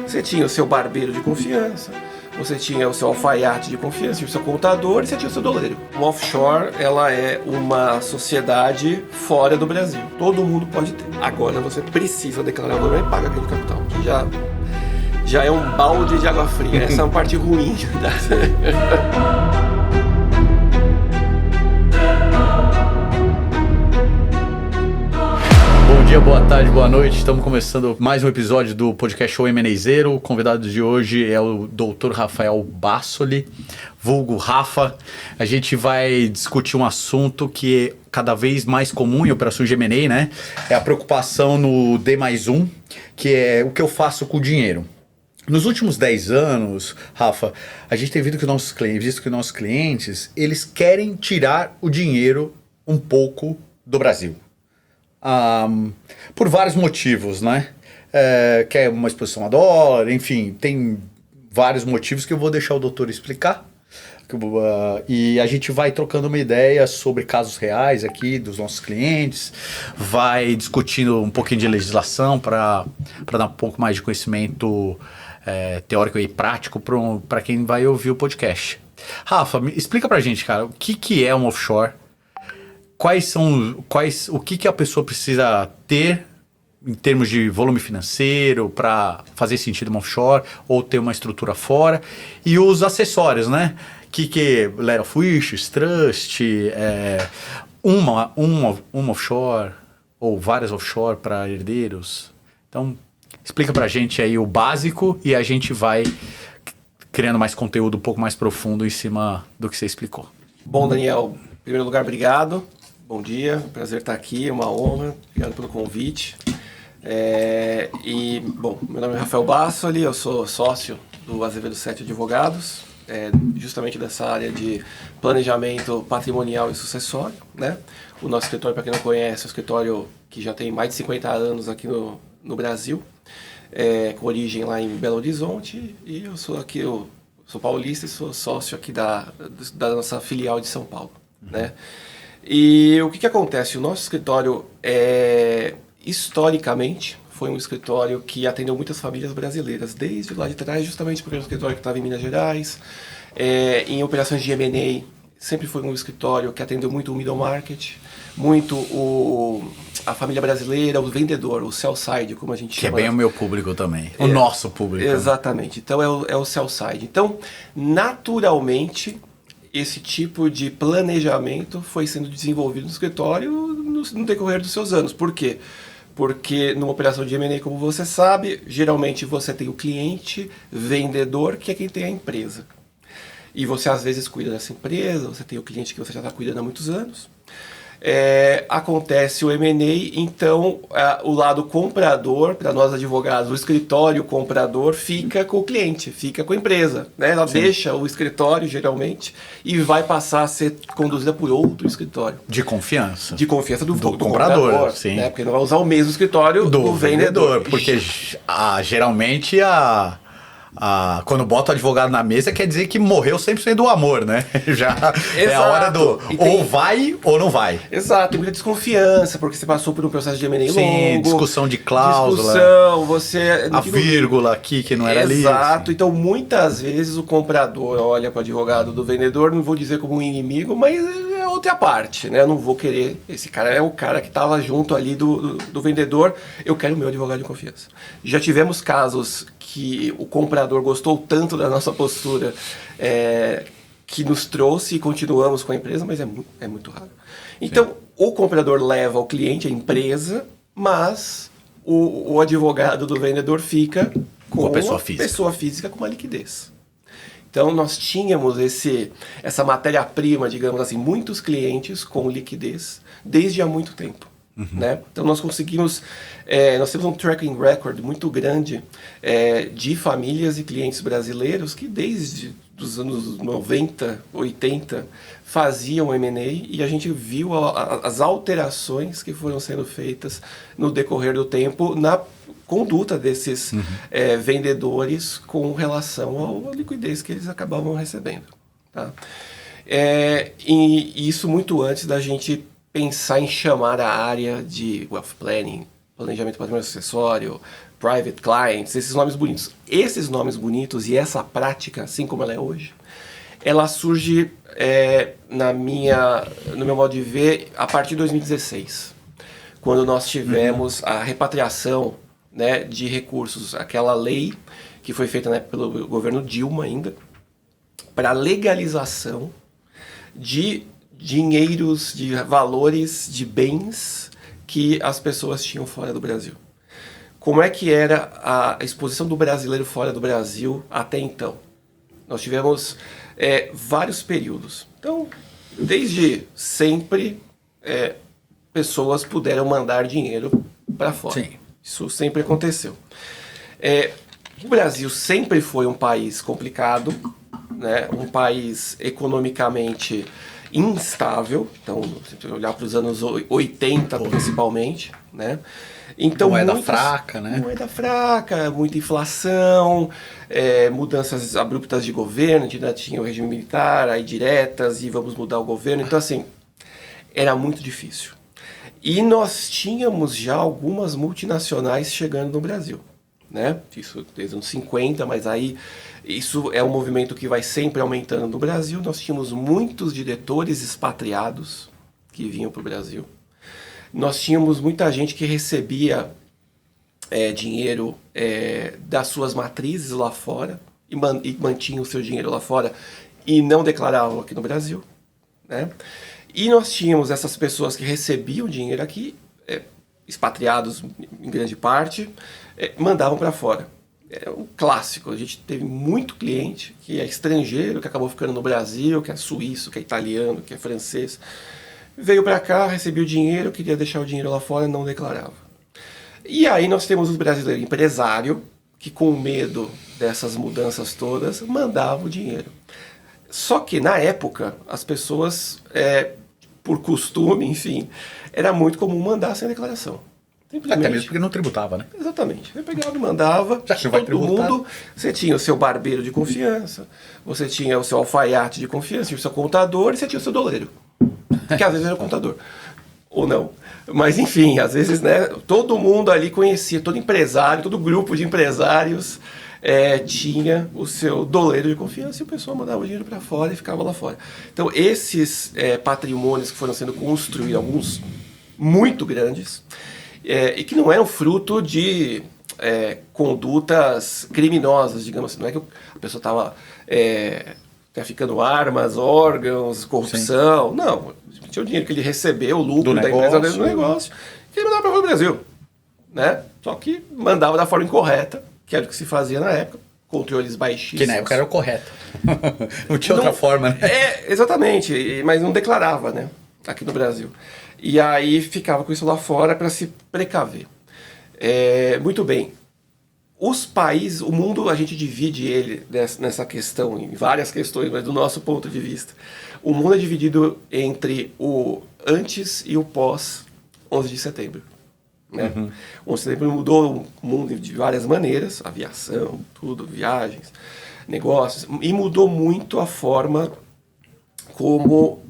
Você tinha o seu barbeiro de confiança, você tinha o seu alfaiate de confiança, o seu contador e você tinha o seu doleiro. O offshore, ela é uma sociedade fora do Brasil. Todo mundo pode ter. Agora você precisa declarar o valor e paga aquele capital, que já é um balde de água fria. Essa é uma parte ruim da... Bom dia, boa tarde, boa noite. Estamos começando mais um episódio do podcast Show M&Azeiro. O convidado de hoje é o Dr. Rafael Bassoli, vulgo Rafa. A gente vai discutir um assunto que é cada vez mais comum em operações de M&A, né? É a preocupação no D+1, que é o que eu faço com o dinheiro. Nos últimos 10 anos, Rafa, a gente tem visto que nossos clientes, eles querem tirar o dinheiro um pouco do Brasil. Por vários motivos, né? Quer uma exposição a dólar, enfim, tem vários motivos que eu vou deixar o doutor explicar. E a gente vai trocando uma ideia sobre casos reais aqui dos nossos clientes, vai discutindo um pouquinho de legislação para dar um pouco mais de conhecimento teórico e prático para quem vai ouvir o podcast. Rafa, explica pra gente, cara, o que é um offshore? O que a pessoa precisa ter em termos de volume financeiro para fazer sentido uma offshore ou ter uma estrutura fora, e os acessórios, né? Que letter of wishes, trust, uma offshore ou várias offshore para herdeiros. Então, explica pra gente aí o básico e a gente vai criando mais conteúdo um pouco mais profundo em cima do que você explicou. Bom, Daniel, em primeiro lugar, obrigado. Bom dia, prazer estar aqui, é uma honra, obrigado pelo convite. Meu nome é Rafael Bassoli, eu sou sócio do Azevedo Sete Advogados, justamente dessa área de planejamento patrimonial e sucessório, né? O nosso escritório, para quem não conhece, é um escritório que já tem mais de 50 anos aqui no Brasil, com origem lá em Belo Horizonte, e eu sou paulista e sou sócio aqui da nossa filial de São Paulo, né? E o que acontece? O nosso escritório, historicamente, foi um escritório que atendeu muitas famílias brasileiras, desde lá de trás, justamente porque era um escritório que estava em Minas Gerais. Em operações de M&A, sempre foi um escritório que atendeu muito o middle market, muito a família brasileira, o vendedor, o sell side, como a gente chama. Que é bem o meu público também, o nosso público. Exatamente, então é o sell side. Então, naturalmente, esse tipo de planejamento foi sendo desenvolvido no escritório no decorrer dos seus anos. Por quê? Porque numa operação de M&A, como você sabe, geralmente você tem o cliente, vendedor, que é quem tem a empresa. E você às vezes cuida dessa empresa, você tem o cliente que você já está cuidando há muitos anos. Acontece o M&A, então o lado comprador, para nós advogados, o escritório comprador fica com o cliente, fica com a empresa, né? Ela Sim. deixa o escritório geralmente e vai passar a ser conduzida por outro escritório. De confiança. De confiança do comprador, sim. Né? Porque não vai usar o mesmo escritório do vendedor. Porque geralmente quando bota o advogado na mesa, quer dizer que morreu 100% do amor, né? Já é a hora do ou vai ou não vai. Exato, tem muita desconfiança, porque você passou por um processo de M&A longo. Discussão de cláusula. A vírgula aqui que não era ali. Exato, então muitas vezes o comprador olha para o advogado do vendedor, não vou dizer como um inimigo, mas é outra parte, né? Eu não vou querer, esse cara é o cara que estava junto ali do vendedor, eu quero o meu advogado de confiança. Já tivemos casos que o comprador gostou tanto da nossa postura que nos trouxe e continuamos com a empresa, mas é muito raro. Então, Sim. O comprador leva o cliente, a empresa, mas o advogado do vendedor fica com a pessoa física com uma liquidez. Então, nós tínhamos essa matéria-prima, digamos assim, muitos clientes com liquidez desde há muito tempo. Uhum. Né? Então nós conseguimos, nós temos um tracking record muito grande de famílias e clientes brasileiros que desde os anos 90, 80 faziam M&A, e a gente viu as alterações que foram sendo feitas no decorrer do tempo na conduta desses vendedores com relação à liquidez que eles acabavam recebendo. Tá? E isso muito antes da gente pensar em chamar a área de wealth planning, planejamento patrimonial acessório, private clients, esses nomes bonitos. Esses nomes bonitos e essa prática, assim como ela é hoje, ela surge, no meu modo de ver, a partir de 2016, quando nós tivemos a repatriação, né, de recursos, aquela lei que foi feita, né, pelo governo Dilma ainda, para legalização de dinheiros, de valores, de bens que as pessoas tinham fora do Brasil. Como é que era a exposição do brasileiro fora do Brasil até então? Nós tivemos vários períodos. Então, desde sempre, pessoas puderam mandar dinheiro para fora. Sim. Isso sempre aconteceu. O Brasil sempre foi um país complicado, né? Um país economicamente instável. Então, se olhar para os anos 80 principalmente, né? Então, moeda fraca, né? Moeda fraca, muita inflação, mudanças abruptas de governo, a gente ainda tinha o regime militar, aí diretas, e vamos mudar o governo. Então, assim, era muito difícil. E nós tínhamos já algumas multinacionais chegando no Brasil, né? Isso desde os anos 50, mas aí isso é um movimento que vai sempre aumentando no Brasil. Nós tínhamos muitos diretores expatriados que vinham para o Brasil. Nós tínhamos muita gente que recebia dinheiro das suas matrizes lá fora e mantinha o seu dinheiro lá fora e não declaravam aqui no Brasil, né? E nós tínhamos essas pessoas que recebiam dinheiro aqui, expatriados em grande parte, mandavam para fora. É um clássico. A gente teve muito cliente que é estrangeiro, que acabou ficando no Brasil, que é suíço, que é italiano, que é francês. Veio para cá, recebia o dinheiro, queria deixar o dinheiro lá fora e não declarava. E aí nós temos os brasileiros empresário, que com medo dessas mudanças todas, mandavam o dinheiro. Só que na época, as pessoas, por costume, enfim, era muito comum mandar sem declaração. Até mesmo porque não tributava, né? Exatamente. Você pegava e mandava, já que vai todo tributar. mundo, você tinha o seu barbeiro de confiança, você tinha o seu alfaiate de confiança, tinha o seu contador e você tinha o seu doleiro. Que às vezes era o contador. Ou não. Mas enfim, às vezes, né, todo mundo ali conhecia, todo empresário, todo grupo de empresários tinha o seu doleiro de confiança e o pessoal mandava o dinheiro para fora e ficava lá fora. Então esses patrimônios que foram sendo construídos, alguns muito grandes, e que não eram fruto de condutas criminosas, digamos assim. Não é que a pessoa estava traficando armas, órgãos, corrupção. Sim. Não, tinha o dinheiro que ele recebeu, o lucro da empresa dele no negócio, que ele mandava para fora do Brasil, né? Só que mandava da forma incorreta, que era o que se fazia na época, controles baixíssimos. Que na época era o correto. Não tinha outra forma, né? Exatamente, mas não declarava, né? Aqui no Brasil. E aí ficava com isso lá fora para se precaver. Muito bem. Os países, o mundo, a gente divide ele nessa questão, em várias questões, mas do nosso ponto de vista. O mundo é dividido entre o antes e o pós 11 de setembro. Né? Uhum. 11 de setembro mudou o mundo de várias maneiras, aviação, tudo, viagens, negócios, e mudou muito a forma como,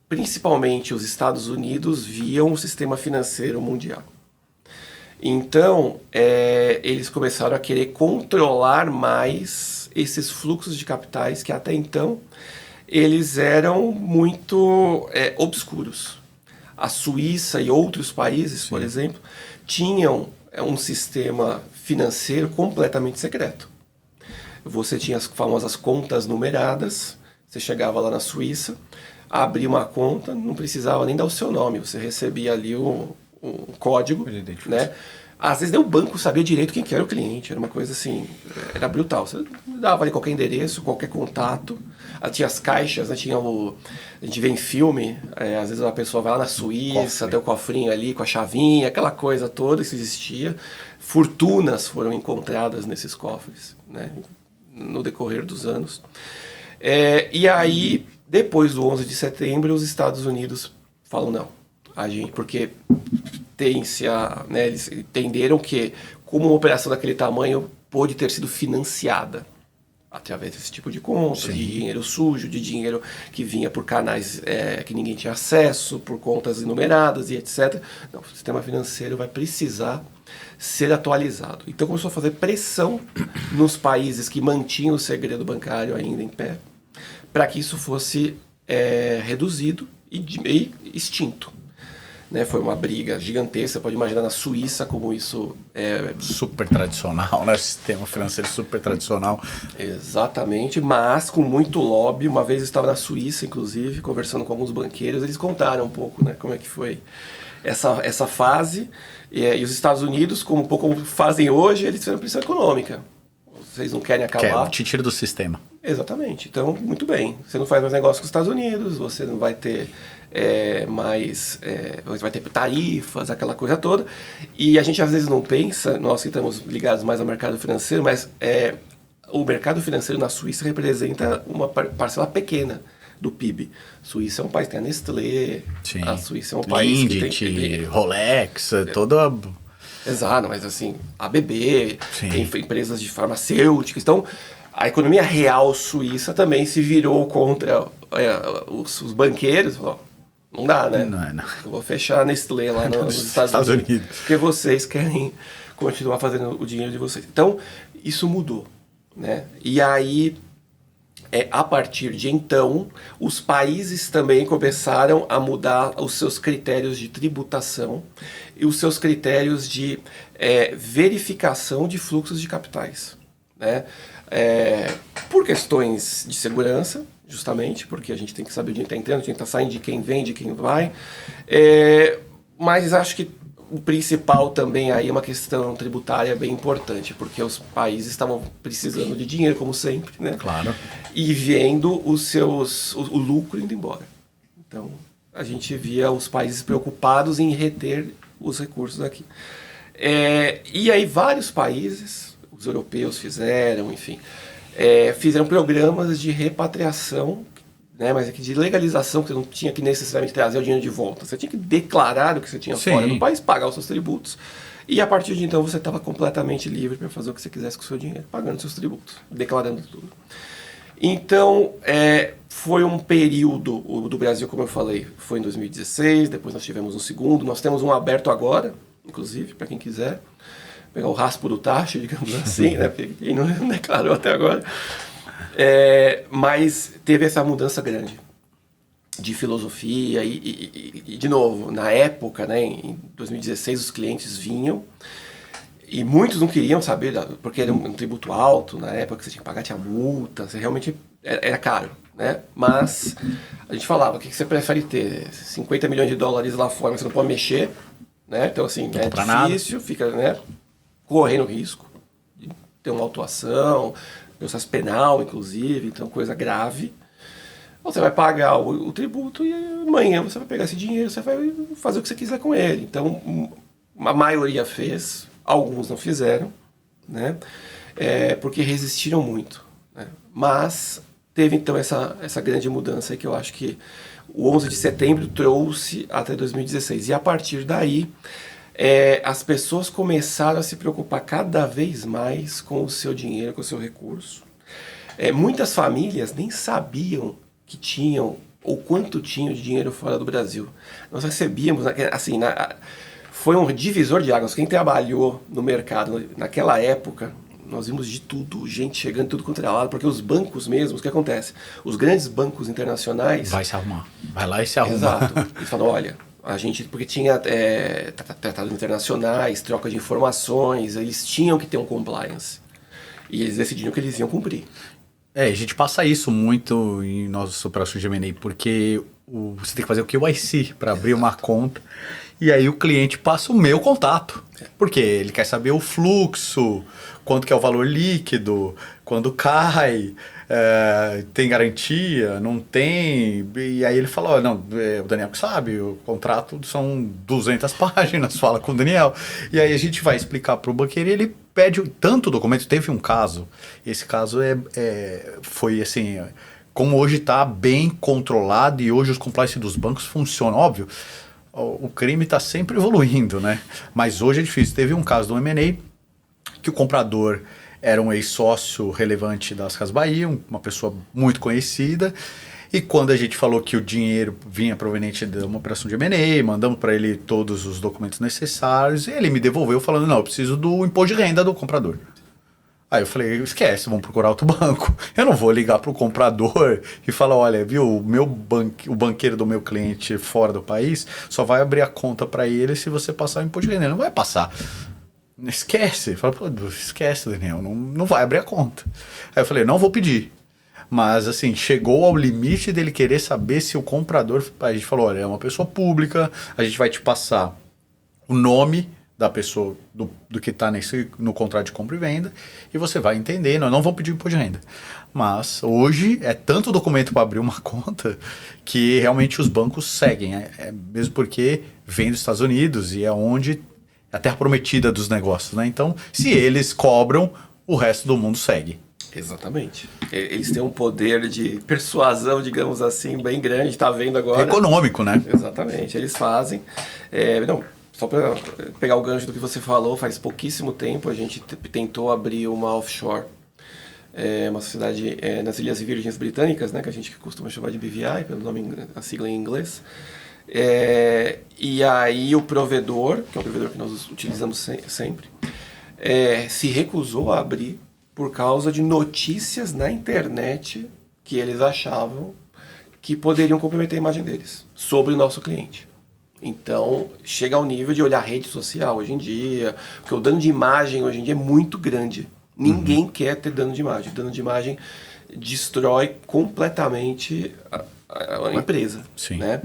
principalmente os Estados Unidos, viam o sistema financeiro mundial. Então, eles começaram a querer controlar mais esses fluxos de capitais que até então eles eram muito obscuros. A Suíça e outros países, Sim. por exemplo, tinham um sistema financeiro completamente secreto. Você tinha as famosas contas numeradas, você chegava lá na Suíça, abria uma conta, não precisava nem dar o seu nome, você recebia ali um código, né? Às vezes nem o banco sabia direito quem que era o cliente, era uma coisa assim, era brutal. Você dava ali qualquer endereço, qualquer contato, tinha as caixas, né? A gente vê em filme, às vezes uma pessoa vai lá na Suíça, tem o cofrinho ali com a chavinha, aquela coisa toda que existia. Fortunas foram encontradas nesses cofres, né? No decorrer dos anos. E aí, depois do 11 de setembro, os Estados Unidos falam não. Porque eles entenderam que, como uma operação daquele tamanho, pode ter sido financiada através desse tipo de conta, Sim. de dinheiro sujo, de dinheiro que vinha por canais que ninguém tinha acesso, por contas enumeradas e etc. Não, o sistema financeiro vai precisar ser atualizado. Então começou a fazer pressão nos países que mantinham o segredo bancário ainda em pé, para que isso fosse reduzido e extinto. Né, foi uma briga gigantesca, você pode imaginar na Suíça como isso é... Super tradicional, né? Sistema financeiro super tradicional. Exatamente, mas com muito lobby. Uma vez eu estava na Suíça, inclusive, conversando com alguns banqueiros, eles contaram um pouco, né, como é que foi essa fase. E os Estados Unidos, como um pouco como fazem hoje, eles fizeram pressão econômica. Vocês não querem acabar? Te tira do sistema. Exatamente. Então, muito bem. Você não faz mais negócio com os Estados Unidos, você não vai ter você vai ter tarifas, aquela coisa toda. E a gente às vezes não pensa, nós que estamos ligados mais ao mercado financeiro, mas o mercado financeiro na Suíça representa uma parcela pequena do PIB. Suíça é um país que tem a Nestlé, sim. A Suíça é um país Lindt, que tem... Rolex, toda... Exato, mas assim, ABB, tem empresas de farmacêuticas. Então, a economia real suíça também se virou contra os banqueiros. Falou, não dá, né? Não. Eu vou fechar a Nestlé lá nos Estados Unidos. Porque vocês querem continuar fazendo o dinheiro de vocês. Então, isso mudou, né? E aí, a partir de então, os países também começaram a mudar os seus critérios de tributação e os seus critérios de verificação de fluxos de capitais, né? Por questões de segurança, justamente, porque a gente tem que saber de quem está entrando, de quem está saindo, de quem vem, de quem vai. Mas acho que o principal também aí é uma questão tributária bem importante, porque os países estavam precisando de dinheiro, como sempre, né? Claro. E vendo o lucro indo embora. Então, a gente via os países preocupados em reter os recursos aqui. E aí vários países, os europeus fizeram, enfim, fizeram programas de repatriação, né, mas aqui de legalização, que você não tinha que necessariamente trazer o dinheiro de volta. Você tinha que declarar o que você tinha fora do país, pagar os seus tributos, e a partir de então você estava completamente livre para fazer o que você quisesse com o seu dinheiro, pagando seus tributos, declarando tudo. Então, foi um período, o do Brasil, como eu falei, foi em 2016, depois nós tivemos um segundo, nós temos um aberto agora, inclusive, para quem quiser, pegar o raspo do tacho, digamos assim, né, porque quem não declarou até agora. Mas teve essa mudança grande de filosofia e de novo, na época, né, em 2016, os clientes vinham e muitos não queriam saber, porque era um tributo alto, na época que você tinha que pagar, tinha multa, você realmente era caro, né? Mas a gente falava, o que você prefere ter? 50 milhões de dólares lá fora, mas você não pode mexer, né? Então assim, é difícil, fica, né, correndo risco de ter uma autuação, processo penal, inclusive, então coisa grave. Você vai pagar o tributo e amanhã você vai pegar esse dinheiro, você vai fazer o que você quiser com ele. Então, a maioria fez, alguns não fizeram, né? Porque resistiram muito, né? Mas teve então essa grande mudança aí que eu acho que o 11 de setembro trouxe até 2016. E a partir daí, as pessoas começaram a se preocupar cada vez mais com o seu dinheiro, com o seu recurso. Muitas famílias nem sabiam que tinham ou quanto tinham de dinheiro fora do Brasil. Nós recebíamos, assim, foi um divisor de águas. Quem trabalhou no mercado naquela época, nós vimos de tudo, gente chegando de tudo quanto era lado, porque os bancos mesmos, o que acontece? Os grandes bancos internacionais... Vai se arrumar. Vai lá e se arruma. Exato. Eles falam, olha, a gente, porque tinha tratados internacionais, troca de informações, eles tinham que ter um compliance. E eles decidiram que eles iam cumprir. A gente passa isso muito em nossas operações de M&A, porque você tem que fazer o KYC para abrir uma conta, e aí o cliente passa o meu contato, porque ele quer saber o fluxo, quanto que é o valor líquido, quando cai, tem garantia, não tem, e aí ele fala, não, o Daniel que sabe, o contrato são 200 páginas, fala com o Daniel, e aí a gente vai explicar para o banqueiro e ele pede tanto documento. Teve um caso, esse caso foi assim, como hoje está bem controlado e hoje os compliance dos bancos funcionam, óbvio, o crime está sempre evoluindo, né? Mas hoje é difícil. Teve um caso do M&A que o comprador era um ex-sócio relevante das Casas Bahia, uma pessoa muito conhecida, E quando a gente falou que o dinheiro vinha proveniente de uma operação de M&A, mandamos para ele todos os documentos necessários, e ele me devolveu falando, não, eu preciso do imposto de renda do comprador. Aí eu falei, esquece, vamos procurar outro banco. Eu não vou ligar para o comprador e falar, olha, viu, o banqueiro do meu cliente fora do país só vai abrir a conta para ele se você passar o imposto de renda. Ele não vai passar. Esquece. Fala, pô, esquece, Daniel, não vai abrir a conta. Aí eu falei, não vou pedir. Mas assim, chegou ao limite dele querer saber se o comprador... A gente falou, olha, é uma pessoa pública, a gente vai te passar o nome da pessoa, do que está no contrato de compra e venda, e você vai entender, não vão pedir imposto de renda. Mas hoje é tanto documento para abrir uma conta que realmente os bancos seguem, mesmo porque vem dos Estados Unidos e é onde é a terra prometida dos negócios, né? Então, se eles cobram, o resto do mundo segue. Exatamente. Eles têm um poder de persuasão, digamos assim, bem grande, está vendo agora. Econômico, né? Exatamente, eles fazem. Só para pegar o gancho do que você falou, faz pouquíssimo tempo a gente tentou abrir uma offshore, uma sociedade nas Ilhas Virgens Britânicas, né, que a gente costuma chamar de BVI, pelo nome, a sigla em inglês. E aí o provedor, que é um provedor que nós utilizamos sempre, se recusou a abrir por causa de notícias na internet que eles achavam que poderiam comprometer a imagem deles sobre o nosso cliente. Então, chega ao nível de olhar rede social hoje em dia, porque o dano de imagem hoje em dia é muito grande. Ninguém quer ter dano de imagem. Dano de imagem destrói completamente a empresa. Sim. Né?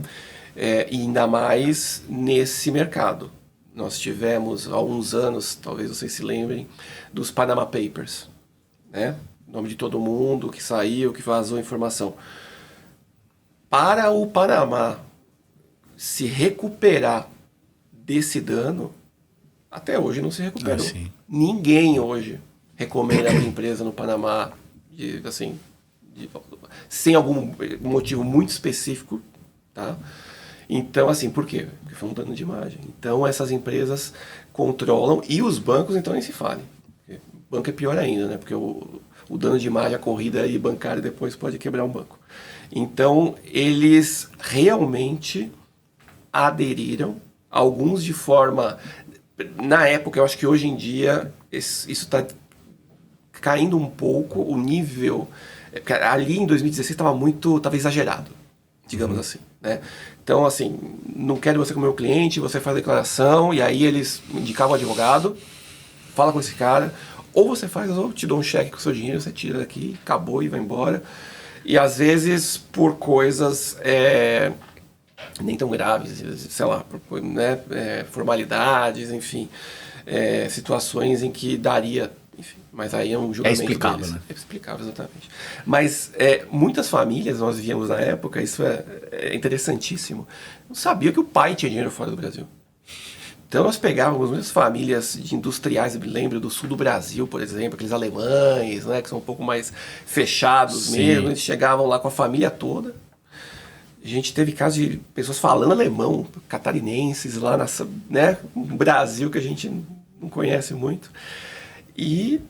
E ainda mais nesse mercado. Nós tivemos, há alguns anos, talvez vocês se lembrem, dos Panama Papers. Né? Nome de todo mundo que saiu, que vazou informação. Para o Panamá se recuperar desse dano, até hoje não se recuperou. Ninguém hoje recomenda a empresa no Panamá sem algum motivo muito específico, tá? Então, assim, por quê? Porque foi um dano de imagem. Então, essas empresas controlam, e os bancos, então, nem se fale. O banco é pior ainda, né? Porque o dano de imagem, a corrida aí bancária depois pode quebrar um banco. Então, eles realmente aderiram, alguns de forma... Na época, eu acho que hoje em dia, isso está caindo um pouco, o nível... Ali em 2016 estava exagerado, digamos assim, né? Então, assim, não quero você como meu cliente, você faz a declaração, e aí eles indicavam o advogado, fala com esse cara, ou você faz, ou te dou um cheque com o seu dinheiro, você tira daqui, acabou e vai embora. E às vezes por coisas... nem tão graves, sei lá, né, formalidades, enfim, situações em que daria, enfim, mas aí é um julgamento explicável, deles. né? É explicável, exatamente. Mas muitas famílias, nós víamos na época, isso é interessantíssimo, não sabia que o pai tinha dinheiro fora do Brasil. Então nós pegávamos muitas famílias de industriais, eu me lembro do sul do Brasil, por exemplo, aqueles alemães, né, que são um pouco mais fechados mesmo, eles chegavam lá com a família toda. A gente teve casos de pessoas falando alemão, catarinenses lá no Brasil, que a gente não conhece muito. E,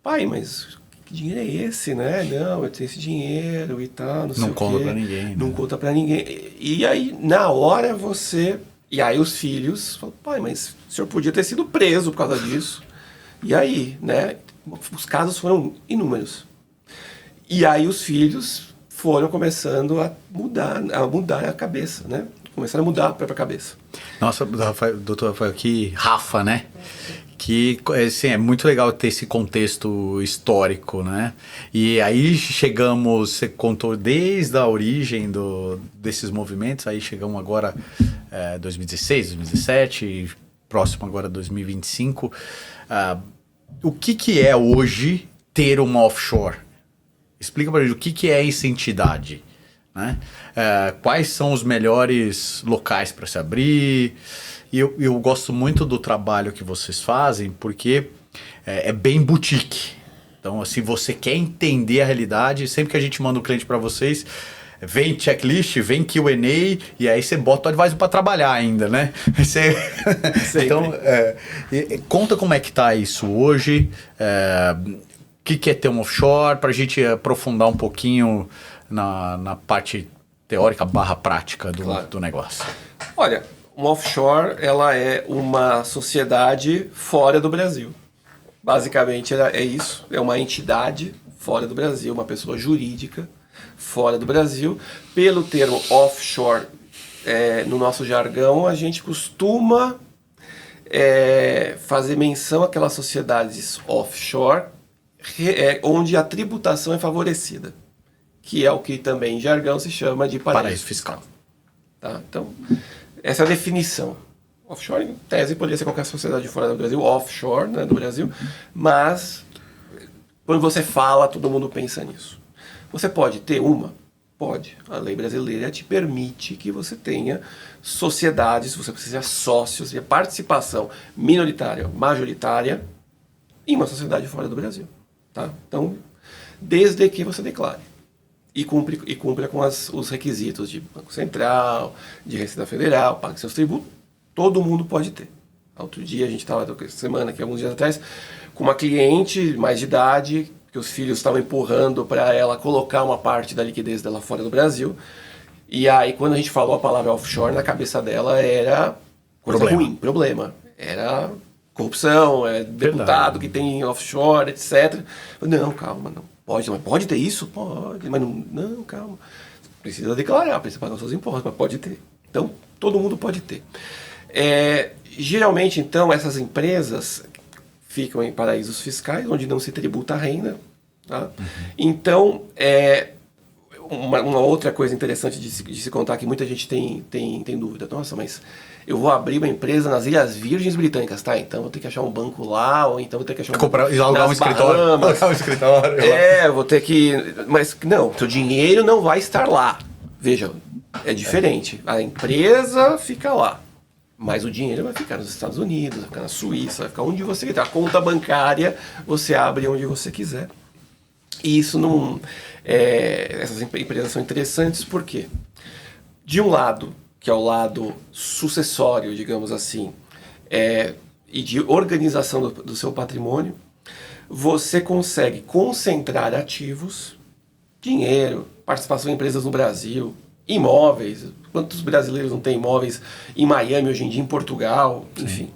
pai, mas que dinheiro é esse, né? Não, eu tenho esse dinheiro e tal, não sei o quê. Não conta pra ninguém. Né? Não conta pra ninguém. E aí, na hora, você... E aí os filhos falam, pai, mas o senhor podia ter sido preso por causa disso. E aí, né? Os casos foram inúmeros. E aí os filhos... foram começando a mudar a cabeça, né? Começaram a mudar a própria cabeça. Nossa, doutor Rafael, que Rafa, né? Que, assim, é muito legal ter esse contexto histórico, né? E aí chegamos, você contou desde a origem desses movimentos, aí chegamos agora 2016, 2017, próximo agora 2025. O que é hoje ter uma offshore? Explica para gente o que é essa entidade, né? Quais são os melhores locais para se abrir? E eu gosto muito do trabalho que vocês fazem, porque é bem boutique. Então, assim, você quer entender a realidade, sempre que a gente manda um cliente para vocês, vem checklist, vem Q&A, e aí você bota o advisor para trabalhar ainda, né? Então, conta como é que tá isso hoje, o que é ter um offshore, para a gente aprofundar um pouquinho na parte teórica / prática do negócio? Olha, uma offshore, ela é uma sociedade fora do Brasil. Basicamente é isso, é uma entidade fora do Brasil, uma pessoa jurídica fora do Brasil. Pelo termo offshore, no nosso jargão, a gente costuma fazer menção àquelas sociedades offshore onde a tributação é favorecida, que é o que também em jargão se chama de paraíso fiscal. Tá? Então, essa é a definição. Offshore, em tese, poderia ser qualquer sociedade fora do Brasil, offshore, né, do Brasil, mas quando você fala, todo mundo pensa nisso. Você pode ter uma? Pode. A lei brasileira te permite que você tenha sociedades, você precisa de sócios e participação minoritária, majoritária, em uma sociedade fora do Brasil. Tá? Então, desde que você declare. E cumpra com os requisitos de Banco Central, de Receita Federal, pague seus tributos. Todo mundo pode ter. Outro dia, a gente estava, semana, aqui, alguns dias atrás, com uma cliente mais de idade, que os filhos estavam empurrando para ela colocar uma parte da liquidez dela fora do Brasil. E aí, quando a gente falou a palavra offshore, na cabeça dela era coisa ruim, problema. Era corrupção, deputado que tem offshore, etc. Não, calma, não. Pode, mas pode ter isso? Pode, mas não, calma. Precisa declarar, precisa pagar os seus impostos, mas pode ter. Então, todo mundo pode ter. Geralmente, então, essas empresas ficam em paraísos fiscais, onde não se tributa a renda. Tá? Então, uma outra coisa interessante de se contar, que muita gente tem dúvida. Nossa, mas eu vou abrir uma empresa nas Ilhas Virgens Britânicas, tá? Então vou ter que achar um banco lá, ou então vou ter que achar alugar um escritório. Alugar um escritório. Vou ter que... Mas não, seu dinheiro não vai estar lá. Veja, é diferente. A empresa fica lá. Mas o dinheiro vai ficar nos Estados Unidos, vai ficar na Suíça, vai ficar onde você quiser. A conta bancária você abre onde você quiser. E isso não... essas empresas são interessantes porque, de um lado, que é o lado sucessório, digamos assim, e de organização do seu patrimônio, você consegue concentrar ativos, dinheiro, participação em empresas no Brasil, imóveis. Quantos brasileiros não têm imóveis em Miami hoje em dia, em Portugal, enfim.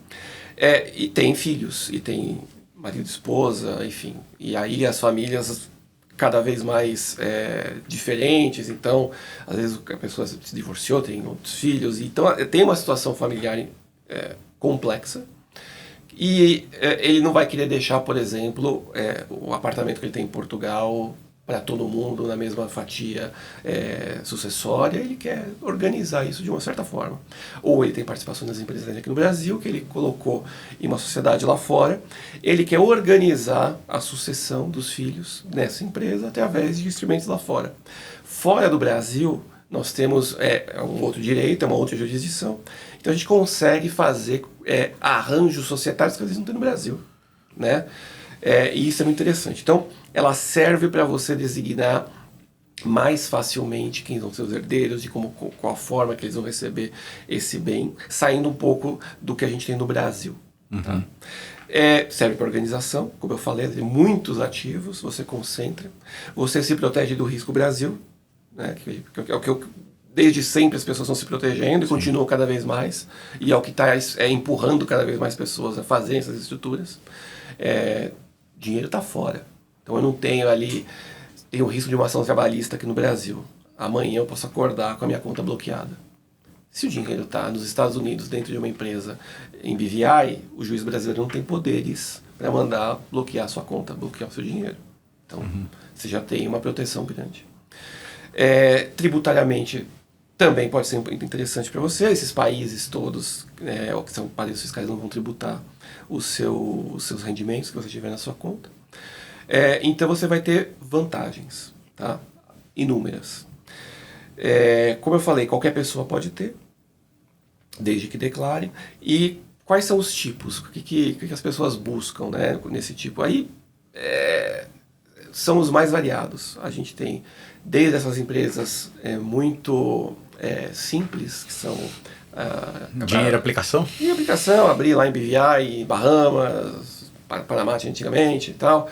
E tem filhos, e tem marido e esposa, enfim. E aí as famílias cada vez mais diferentes, então às vezes a pessoa se divorciou, tem outros filhos, então tem uma situação familiar complexa, e ele não vai querer deixar, por exemplo, o apartamento que ele tem em Portugal para todo mundo na mesma fatia sucessória. Ele quer organizar isso de uma certa forma. Ou ele tem participação nas empresas aqui no Brasil, que ele colocou em uma sociedade lá fora. Ele quer organizar a sucessão dos filhos nessa empresa através de instrumentos lá fora. Fora do Brasil, nós temos um outro direito, uma outra jurisdição. Então a gente consegue fazer arranjos societários que às vezes não tem no Brasil, né? E isso é muito interessante. Então, ela serve para você designar mais facilmente quem são seus herdeiros, de qual a forma que eles vão receber esse bem, saindo um pouco do que a gente tem no Brasil. Uhum. Tá? Serve para organização, como eu falei, tem muitos ativos, você concentra, você se protege do risco Brasil, né, que é o que desde sempre as pessoas estão se protegendo e continuam cada vez mais, e é o que está empurrando cada vez mais pessoas a fazer essas estruturas. Dinheiro está fora. Então eu não tenho ali... Tem o risco de uma ação trabalhista aqui no Brasil. Amanhã eu posso acordar com a minha conta bloqueada. Se o dinheiro está nos Estados Unidos, dentro de uma empresa em BVI, o juiz brasileiro não tem poderes para mandar bloquear a sua conta, bloquear o seu dinheiro. Então, você já tem uma proteção grande. Tributariamente, também pode ser interessante para você. Esses países todos, que são paraísos fiscais, não vão tributar os seus rendimentos que você tiver na sua conta. Então você vai ter vantagens, tá? Inúmeras. Como eu falei, qualquer pessoa pode ter, desde que declare. E quais são os tipos? O que as pessoas buscam, né, nesse tipo? Aí são os mais variados. A gente tem desde essas empresas muito simples, que são... dinheiro, aplicação? Dinheiro, aplicação, abrir lá em BVI, em Bahamas, Panamá antigamente e tal.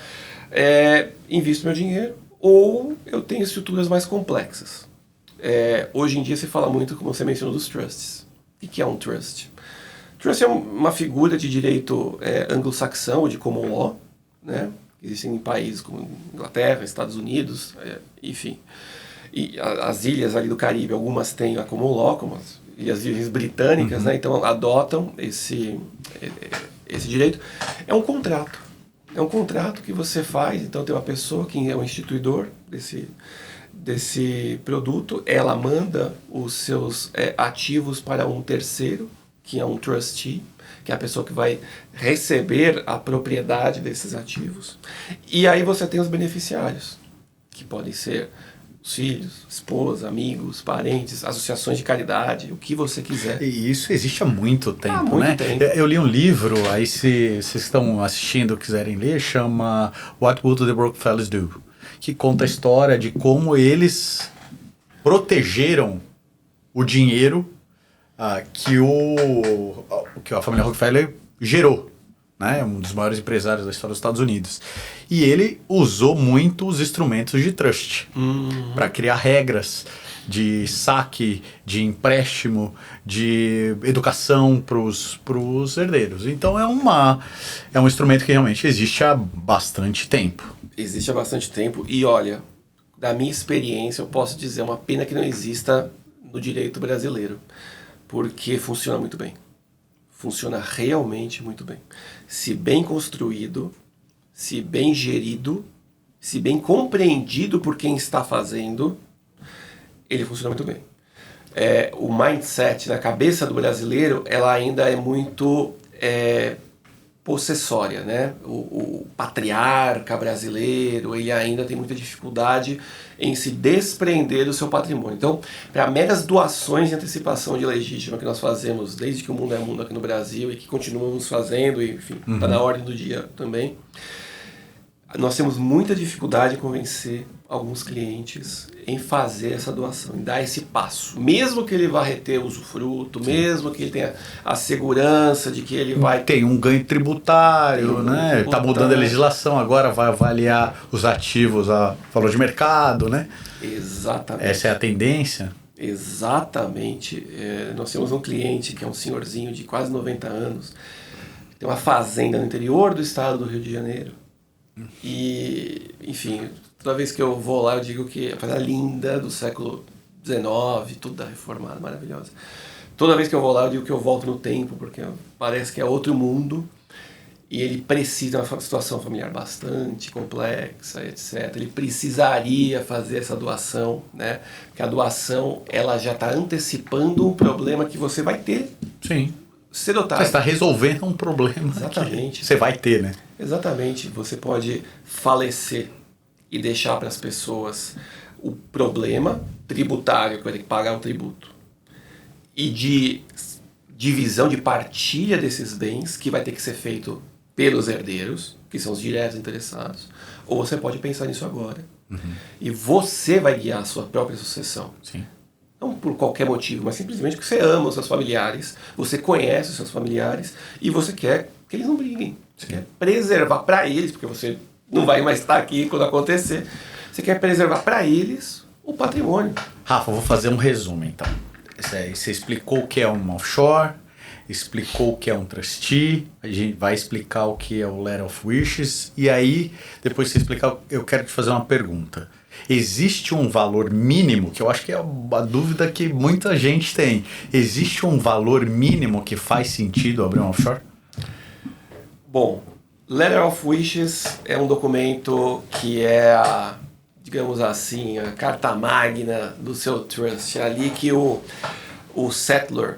Invisto meu dinheiro, ou eu tenho estruturas mais complexas. Hoje em dia se fala muito, como você mencionou, dos trusts. O que é um trust? Trust é uma figura de direito anglo-saxão, de common law, né? Existem em países como Inglaterra, Estados Unidos, enfim. E as ilhas ali do Caribe, algumas têm a common law, como as Ilhas Virgens Britânicas, né? Então adotam esse direito. É um contrato. É um contrato que você faz, então tem uma pessoa que é o instituidor desse produto, ela manda os seus ativos para um terceiro, que é um trustee, que é a pessoa que vai receber a propriedade desses ativos. E aí você tem os beneficiários, que podem ser os filhos, esposa, amigos, parentes, associações de caridade, o que você quiser. E isso existe há muito tempo, Há muito né? tempo. Eu li um livro, aí se vocês estão assistindo quiserem ler, chama What Would the Rockefellers Do? Que conta a história de como eles protegeram o dinheiro que a família Rockefeller gerou, né? Um dos maiores empresários da história dos Estados Unidos. E ele usou muito os instrumentos de trust para criar regras de saque, de empréstimo, de educação para os herdeiros. Então é um instrumento que realmente existe há bastante tempo. Existe há bastante tempo e olha, da minha experiência eu posso dizer, uma pena que não exista no direito brasileiro, porque funciona muito bem. Funciona realmente muito bem. Se bem construído, se bem gerido, se bem compreendido por quem está fazendo, ele funciona muito bem. O mindset na cabeça do brasileiro, ela ainda é muito possessória, né? O patriarca brasileiro, ele ainda tem muita dificuldade em se desprender do seu patrimônio. Então, para meras doações de antecipação de legítima que nós fazemos desde que o mundo é mundo aqui no Brasil e que continuamos fazendo, e, enfim, está na ordem do dia também, nós temos muita dificuldade em convencer alguns clientes em fazer essa doação, em dar esse passo. Mesmo que ele vá reter o usufruto, mesmo que ele tenha a segurança de que ele vai... Tem um ganho tributário, né? Está mudando a legislação, agora vai avaliar os ativos a valor de mercado, né? Exatamente. Essa é a tendência. Exatamente. Nós temos um cliente que é um senhorzinho de quase 90 anos, tem uma fazenda no interior do estado do Rio de Janeiro. E, enfim, toda vez que eu vou lá eu digo que é uma fazenda linda, do século XIX, toda reformada, maravilhosa. Toda vez que eu vou lá eu digo que eu volto no tempo, porque parece que é outro mundo. E ele precisa, é uma situação familiar bastante complexa, etc. Ele precisaria fazer essa doação, né? Porque a doação, ela já está antecipando um problema que você vai ter. Sim. Cedo ou tarde. Você está resolvendo um problema. Exatamente. Que você vai ter, né? Exatamente. Você pode falecer e deixar para as pessoas o problema tributário, que vai ter que pagar um tributo, e de divisão, de partilha desses bens, que vai ter que ser feito pelos herdeiros, que são os diretos interessados. Ou você pode pensar nisso agora. E você vai guiar a sua própria sucessão. Sim. Não por qualquer motivo, mas simplesmente porque você ama os seus familiares, você conhece os seus familiares e você quer que eles não briguem. Você quer preservar para eles, porque você não vai mais estar aqui quando acontecer. Você quer preservar para eles o patrimônio. Rafa, eu vou fazer um resumo então. Você explicou o que é um offshore, explicou o que é um trustee, a gente vai explicar o que é o letter of wishes, e aí, depois de você explicar, eu quero te fazer uma pergunta. Existe um valor mínimo, que eu acho que é a dúvida que muita gente tem. Existe um valor mínimo que faz sentido abrir um offshore? Bom, Letter of Wishes é um documento que é a, digamos assim, a carta magna do seu trust. É ali que o settlor,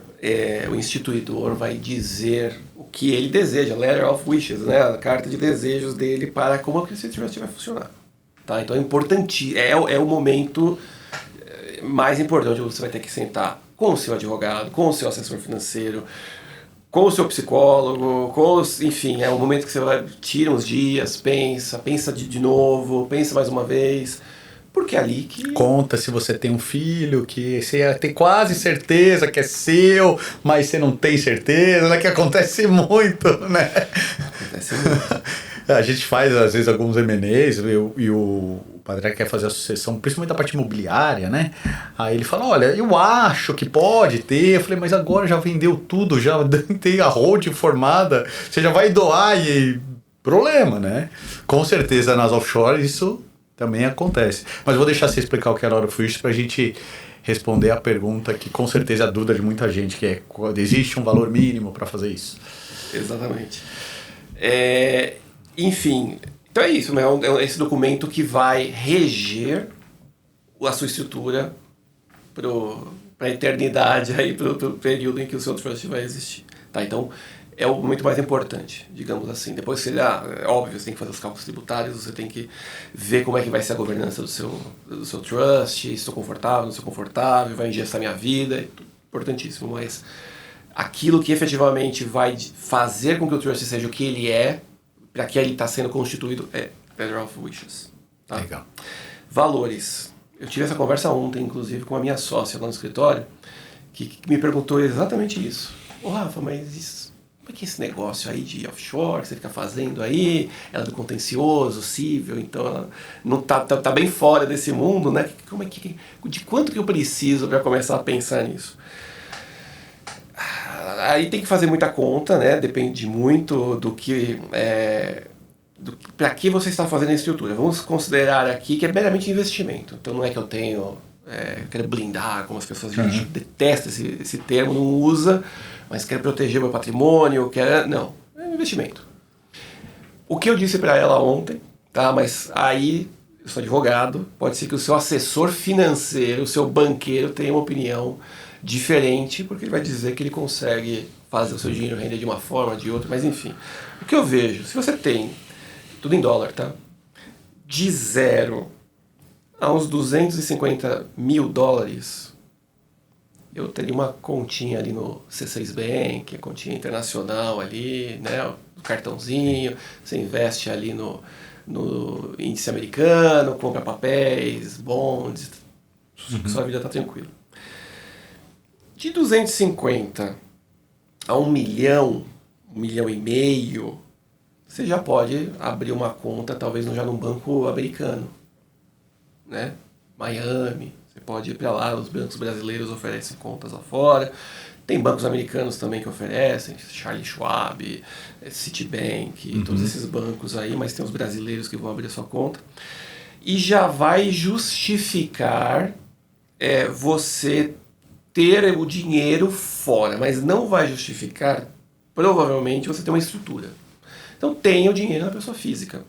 o instituidor, vai dizer o que ele deseja. Letter of Wishes, né? A carta de desejos dele para como esse trust vai funcionar. Tá? Então é importante, é o momento mais importante. Você vai ter que sentar com o seu advogado, com o seu assessor financeiro, com o seu psicólogo, enfim, é o momento que você vai, tira uns dias, pensa de novo, pensa mais uma vez, porque é ali que... Conta se você tem um filho que você tem quase certeza que é seu, mas você não tem certeza, né? Que acontece muito, né? Acontece muito. A gente faz, às vezes, alguns M&As e o Padre quer fazer a sucessão, principalmente da parte imobiliária, né? Aí ele fala, olha, eu acho que pode ter. Eu falei, mas agora já vendeu tudo, já tem a holding formada, você já vai doar e... Problema, né? Com certeza nas offshore isso também acontece. Mas vou deixar você explicar o que é a Hora Fuji pra gente responder a pergunta que com certeza é a dúvida de muita gente, que é, existe um valor mínimo para fazer isso? Exatamente. Enfim, então é isso, né? É esse documento que vai reger a sua estrutura para a eternidade, para o período em que o seu trust vai existir. Tá? Então, é o momento mais importante, digamos assim. Depois você, é óbvio, você tem que fazer os cálculos tributários, você tem que ver como é que vai ser a governança do seu trust, se estou confortável, não estou confortável, vai engessar minha vida, é importantíssimo, mas aquilo que efetivamente vai fazer com que o trust seja o que ele é, para que ele está sendo constituído, é Letter of Wishes. Tá? Legal. Valores. Eu tive essa conversa ontem, inclusive, com a minha sócia lá no escritório, que me perguntou exatamente isso. Rafa, mas isso, como é que é esse negócio aí de offshore que você fica fazendo aí? Ela é do contencioso, civil, então ela não tá bem fora desse mundo, né? De quanto que eu preciso para começar a pensar nisso? Aí tem que fazer muita conta, né? Depende muito do que... para que você está fazendo a estrutura. Vamos considerar aqui que é meramente investimento. Então não é que eu tenho... quero blindar, como as pessoas detestam esse termo, não usa, mas quero proteger meu patrimônio, não, é um investimento. O que eu disse para ela ontem, tá? Mas aí, eu sou advogado, pode ser que o seu assessor financeiro, o seu banqueiro tenha uma opinião diferente, porque ele vai dizer que ele consegue fazer o seu dinheiro render de uma forma, de outra, mas enfim. O que eu vejo, se você tem, tudo em dólar, tá? De 0 a uns $250 mil, eu teria uma continha ali no C6 Bank, a continha internacional ali, né, o cartãozinho, você investe ali no índice americano, compra papéis, bonds, sua vida está tranquila. De 250 a 1 milhão, 1,5 milhão, você já pode abrir uma conta, talvez já num banco americano, né? Miami, você pode ir para lá, os bancos brasileiros oferecem contas lá fora, tem bancos americanos também que oferecem, Charlie Schwab, Citibank, todos esses bancos aí, mas tem os brasileiros que vão abrir a sua conta, e já vai justificar você ter o dinheiro fora, mas não vai justificar, provavelmente, você ter uma estrutura. Então tenha o dinheiro na pessoa física,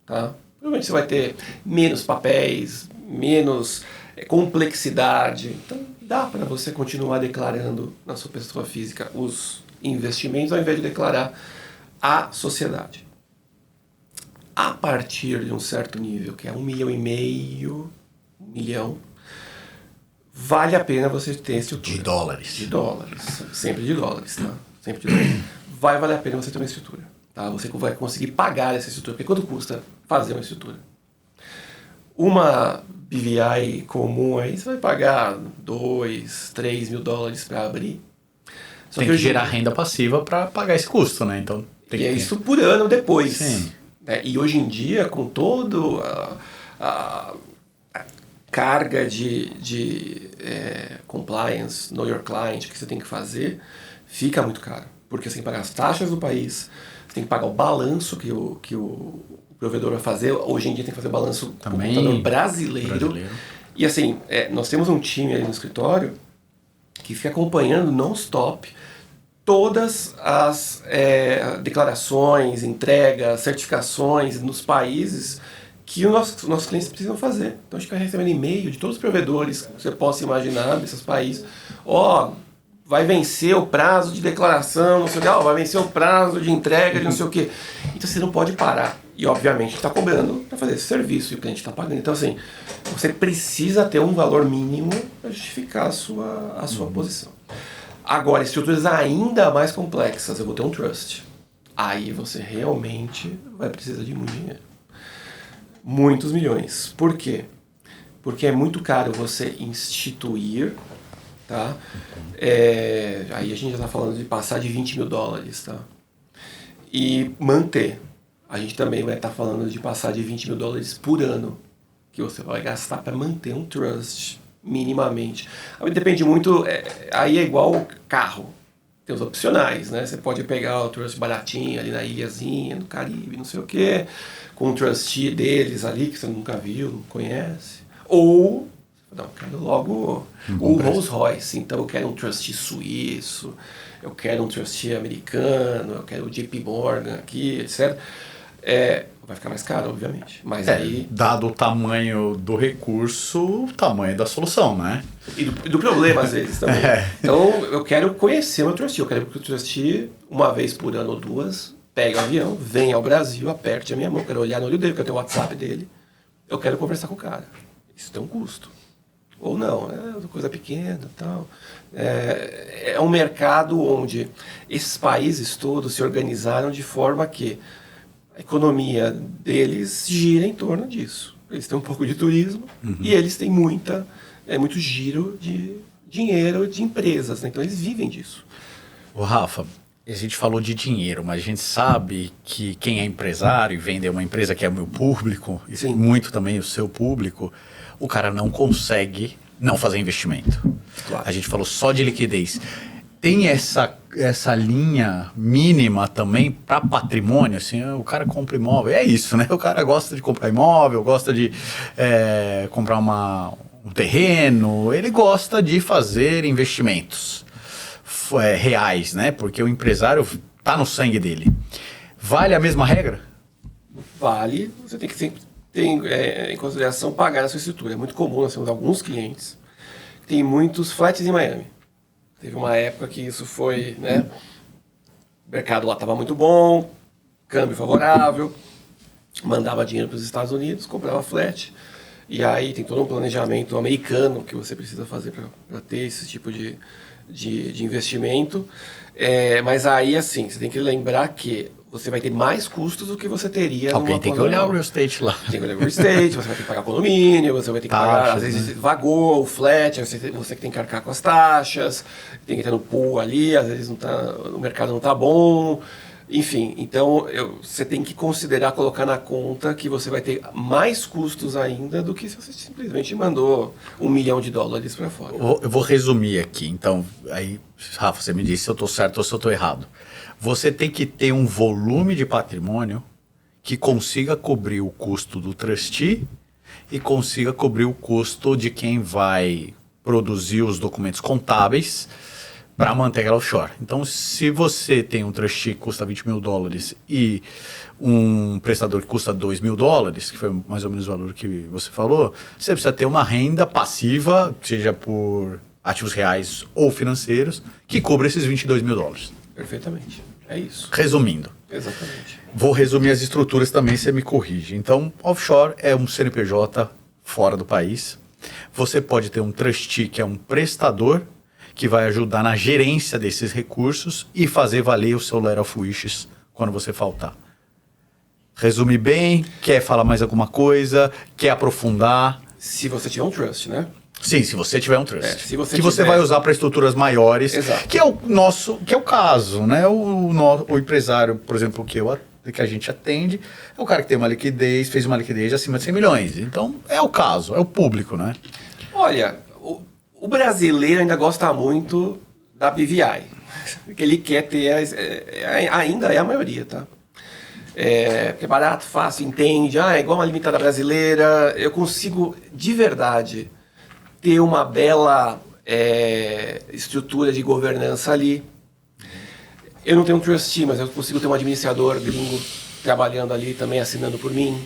tá? Provavelmente você vai ter menos papéis, menos complexidade. Então dá para você continuar declarando na sua pessoa física os investimentos ao invés de declarar a sociedade. A partir de um certo nível, que é 1,5 milhão, 1 milhão, vale a pena você ter esse de dólares. De dólares. Sempre de dólares, tá? Sempre de dólares. Vai valer a pena você ter uma estrutura. Tá? Você vai conseguir pagar essa estrutura. Porque quanto custa fazer uma estrutura? Uma BVI comum aí, você vai pagar 2, 3 mil dólares para abrir. Só tem que gerar renda passiva para pagar esse custo, né? Então, tem que ter. Isso por ano depois. Sim. E hoje em dia, com todo a carga de compliance, know your client que você tem que fazer, fica muito caro. Porque você tem que pagar as taxas do país, você tem que pagar o balanço que o provedor vai fazer. Hoje em dia tem que fazer o balanço também com o computador brasileiro. E assim, nós temos um time aí no escritório que fica acompanhando non-stop todas as declarações, entregas, certificações nos países que os nossos clientes precisam fazer. Então a gente vai recebendo e-mail de todos os provedores que você possa imaginar desses países. Vai vencer o prazo de declaração, não sei o que, vai vencer o prazo de entrega de não sei o que. Então você não pode parar. E obviamente está cobrando para fazer esse serviço e o cliente está pagando. Então assim, você precisa ter um valor mínimo para justificar a sua posição. Agora, estruturas ainda mais complexas, eu vou ter um trust. Aí você realmente vai precisar de muito dinheiro. Muitos milhões. Por quê? Porque é muito caro você instituir, tá? Aí a gente já está falando de passar de 20 mil dólares, tá? E manter. A gente também vai estar falando de passar de 20 mil dólares por ano. que você vai gastar para manter um trust minimamente. Aí depende muito, aí é igual carro. Tem os opcionais, né? Você pode pegar o trust baratinho ali na ilhazinha, no Caribe, não sei o quê, com o trustee deles ali, que você nunca viu, não conhece. Ou, não, eu quero logo o Rolls Royce, então eu quero um trustee suíço, eu quero um trustee americano, eu quero o JP Morgan aqui, etc. Vai ficar mais caro, obviamente. Mas aí... Dado o tamanho do recurso, o tamanho da solução, né? E do problema, às vezes, também. Então, eu quero conhecer o meu trustee. Eu quero que o trustee, uma vez por ano ou duas, pegue o avião, venha ao Brasil, aperte a minha mão. Eu quero olhar no olho dele, eu quero ter o WhatsApp dele. Eu quero conversar com o cara. Isso tem um custo. Ou não, é uma coisa pequena e tal. É um mercado onde esses países todos se organizaram de forma que a economia deles gira em torno disso. Eles têm um pouco de turismo e eles têm muito giro de dinheiro de empresas, né? Então eles vivem disso. Ô Rafa, a gente falou de dinheiro, mas a gente sabe que quem é empresário e vende uma empresa que é o meu público, e muito também o seu público, o cara não consegue não fazer investimento. Claro. A gente falou só de liquidez. Tem essa linha mínima também para patrimônio, assim, o cara compra imóvel, é isso, né? O cara gosta de comprar imóvel, gosta de comprar um terreno, ele gosta de fazer investimentos reais, né? Porque o empresário tá no sangue dele. Vale a mesma regra? Vale, você tem que sempre ter em consideração pagar a sua estrutura. É muito comum, nós temos alguns clientes que têm muitos flats em Miami. Teve uma época que isso foi, né? O mercado lá estava muito bom, câmbio favorável, mandava dinheiro para os Estados Unidos, comprava flat. E aí tem todo um planejamento americano que você precisa fazer para ter esse tipo de investimento. Mas aí, assim, você tem que lembrar que você vai ter mais custos do que você teria. Alguém tem que olhar o real estate lá. Tem que olhar o real estate, você vai ter que pagar condomínio, você vai ter que pagar, às vezes, vagou, o flat, você que tem que arcar com as taxas, tem que estar no pool ali, às vezes o mercado não está bom. Enfim, então você tem que considerar colocar na conta que você vai ter mais custos ainda do que se você simplesmente mandou $1 milhão para fora. Eu vou resumir aqui. Então, aí, Rafa, você me disse se eu estou certo ou se eu estou errado. Você tem que ter um volume de patrimônio que consiga cobrir o custo do trustee e consiga cobrir o custo de quem vai produzir os documentos contábeis para manter aquela offshore. Então, se você tem um trustee que custa $20 mil e um prestador que custa $2 mil, que foi mais ou menos o valor que você falou, você precisa ter uma renda passiva, seja por ativos reais ou financeiros, que cubra esses $22 mil. Perfeitamente. É isso. Resumindo. Exatamente. Vou resumir as estruturas também, você me corrige. Então, offshore é um CNPJ fora do país. Você pode ter um trustee, que é um prestador, que vai ajudar na gerência desses recursos e fazer valer o seu letter of wishes quando você faltar. Resume bem? Quer falar mais alguma coisa? Quer aprofundar? Se você tiver um trust, né? Sim, se você tiver um trust. Se você que você vai usar para estruturas maiores. Exato. Que é o caso, né? O empresário, por exemplo, que a gente atende, é o cara que tem uma liquidez, fez uma liquidez de acima de 100 milhões. Então, é o caso, é o público, né? Olha, o brasileiro ainda gosta muito da BVI. Que ele quer ter, ainda é a maioria, tá? Porque é barato, fácil, entende. É igual uma limitada brasileira. Eu consigo, de verdade, ter uma bela estrutura de governança ali. Eu não tenho um trustee, mas eu consigo ter um administrador gringo trabalhando ali também, assinando por mim.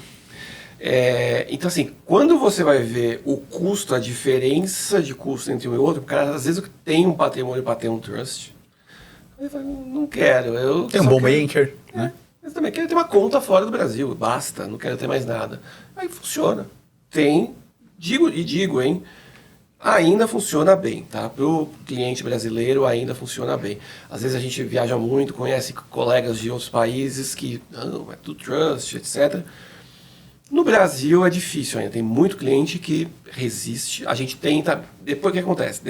Então, assim, quando você vai ver o custo, a diferença de custo entre um e outro, o cara às vezes tem um patrimônio para ter um trust. Ele fala, não quero. Tem um bom banker, né? Eu também quero ter uma conta fora do Brasil, basta, não quero ter mais nada. Aí funciona. Digo, hein? Ainda funciona bem, tá? Para o cliente brasileiro ainda funciona bem. Às vezes a gente viaja muito, conhece colegas de outros países que não, é do trust, etc. No Brasil é difícil ainda, tem muito cliente que resiste. A gente tenta, depois o que acontece?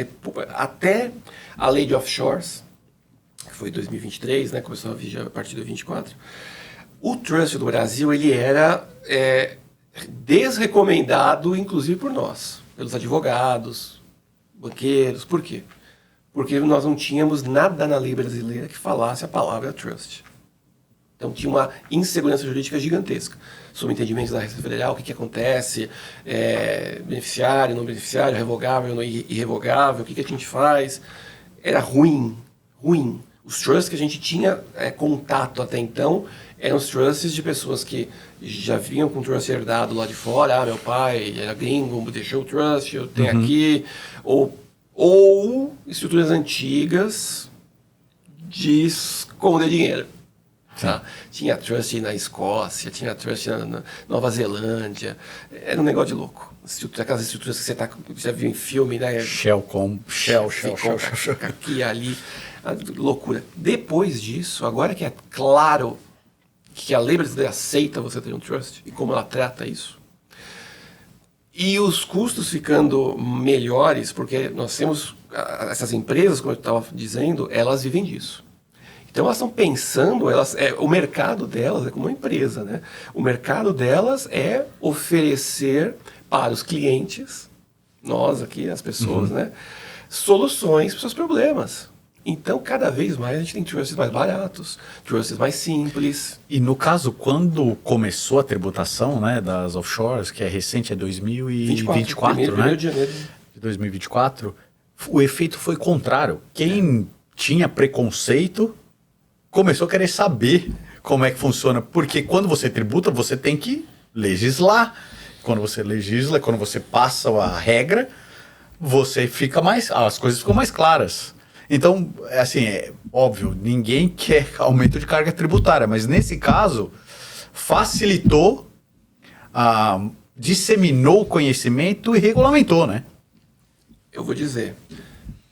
Até a lei de offshores, que foi em 2023, né? Começou a vigir a partir de 2024. O trust do Brasil, ele era desrecomendado, inclusive por nós, pelos advogados, banqueiros. Por quê? Porque nós não tínhamos nada na lei brasileira que falasse a palavra trust. Então tinha uma insegurança jurídica gigantesca. Subentendimentos da Receita Federal, o que acontece, beneficiário, não beneficiário, revogável, não irrevogável, o que a gente faz. Era ruim. Os trusts que a gente tinha contato até então eram os trusts de pessoas que já vinham com o trust herdado lá de fora. Meu pai era gringo, deixou o trust, eu tenho aqui. Ou estruturas antigas de esconder dinheiro. Tá? Tinha trust na Escócia, tinha trust na Nova Zelândia. Era um negócio de louco. Aquelas estruturas que você já viu em filme, né? Shell. Aqui, ali. Loucura. Depois disso, agora que é claro que a lei brasileira aceita você ter um trust e como ela trata isso, e os custos ficando melhores, porque nós temos essas empresas, como eu estava dizendo, elas vivem disso. Então elas estão pensando, o mercado delas é como uma empresa, né? O mercado delas é oferecer para os clientes, nós aqui, as pessoas, né? Soluções para os seus problemas. Então, cada vez mais a gente tem trusts mais baratos, trusts mais simples. E no caso, quando começou a tributação, né, das offshores, que é recente, é 2024, primeiro de janeiro de 2024, o efeito foi contrário. Quem tinha preconceito começou a querer saber como é que funciona. Porque quando você tributa, você tem que legislar. Quando você legisla, quando você passa a regra, as coisas ficam mais claras. Então, assim, é óbvio, ninguém quer aumento de carga tributária, mas nesse caso, facilitou, disseminou o conhecimento e regulamentou, né? Eu vou dizer,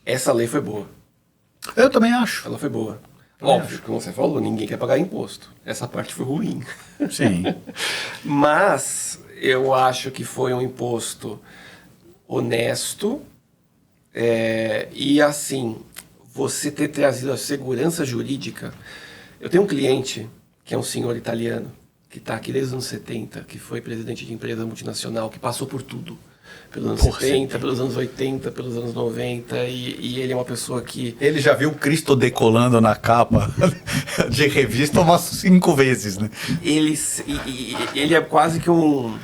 essa lei foi boa. Eu também acho. Ela foi boa. Óbvio, como você falou, ninguém quer pagar imposto. Essa parte foi ruim. Sim. Mas eu acho que foi um imposto honesto e, assim, você ter trazido a segurança jurídica. Eu tenho um cliente que é um senhor italiano, que está aqui desde os anos 70, que foi presidente de empresa multinacional, que passou por tudo. Pelos anos 70, pelos anos 80, pelos anos 90, e ele é uma pessoa que... Ele já viu Cristo decolando na capa de revista umas 5 vezes, né? Ele é quase que o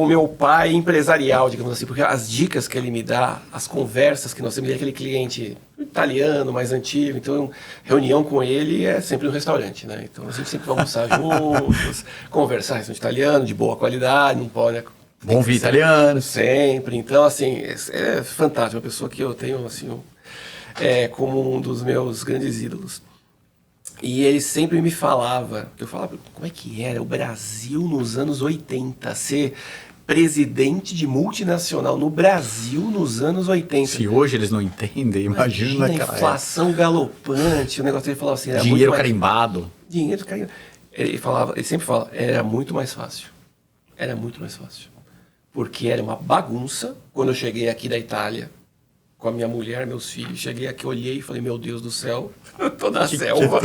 meu pai empresarial, digamos assim, porque as dicas que ele me dá, as conversas que nós temos, ele é aquele cliente italiano, mais antigo, então reunião com ele é sempre no restaurante, né? Então a gente sempre vai almoçar juntos, conversar em italiano, de boa qualidade, não pode, né? Bom vinho italiano. Sempre. Então, assim, é fantástico. Uma pessoa que eu tenho, assim, como um dos meus grandes ídolos. E ele sempre me falava, eu falava, como é que era o Brasil nos anos 80, ser presidente de multinacional no Brasil nos anos 80. Se hoje eles não entendem, imagina naquela inflação galopante, o negócio dele falava assim... Era dinheiro carimbado. Dinheiro carimbado. Ele sempre fala, era muito mais fácil. Era muito mais fácil. Porque era uma bagunça. Quando eu cheguei aqui da Itália, com a minha mulher, meus filhos, cheguei aqui, olhei e falei, meu Deus do céu, tô na selva.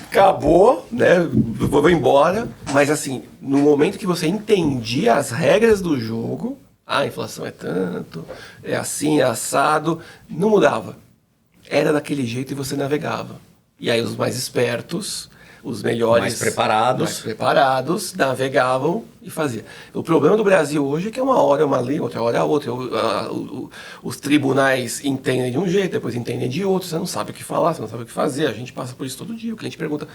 Acabou, né? Vou embora. Mas assim, no momento que você entendia as regras do jogo, a inflação é tanto, é assim, é assado, não mudava. Era daquele jeito e você navegava. E aí os mais espertos... Os melhores, mais preparados, navegavam e faziam. O problema do Brasil hoje é que uma hora é uma lei, outra hora é outra. Os tribunais entendem de um jeito, depois entendem de outro. Você não sabe o que falar, você não sabe o que fazer. A gente passa por isso todo dia. O cliente pergunta...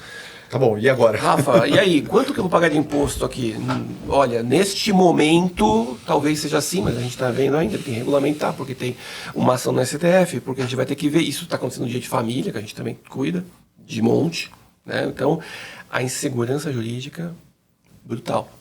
Tá bom, e agora? Rafa, e aí, quanto que eu vou pagar de imposto aqui? Olha, neste momento, talvez seja assim, mas a gente está vendo ainda, tem que regulamentar, porque tem uma ação no STF, porque a gente vai ter que ver. Isso está acontecendo no dia de família, que a gente também cuida, de monte. Né? Então, a insegurança jurídica, brutal.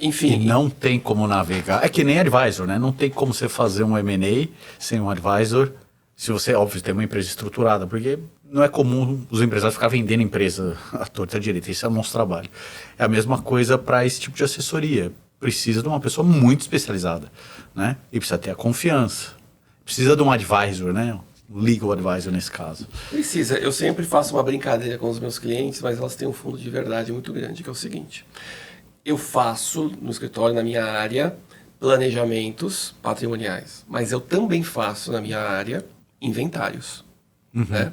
Enfim. E não tem como navegar. É que nem advisor, né? Não tem como você fazer um M&A sem um advisor, se você, óbvio, tem uma empresa estruturada, porque não é comum os empresários ficar vendendo empresa à torta à direita. Isso é o nosso trabalho. É a mesma coisa para esse tipo de assessoria. Precisa de uma pessoa muito especializada, né? E precisa ter a confiança. Precisa de um advisor, né? legal advisor nesse caso? Precisa. Eu sempre faço uma brincadeira com os meus clientes, mas elas têm um fundo de verdade muito grande, que é o seguinte. Eu faço no escritório, na minha área, planejamentos patrimoniais, mas eu também faço na minha área inventários. Né?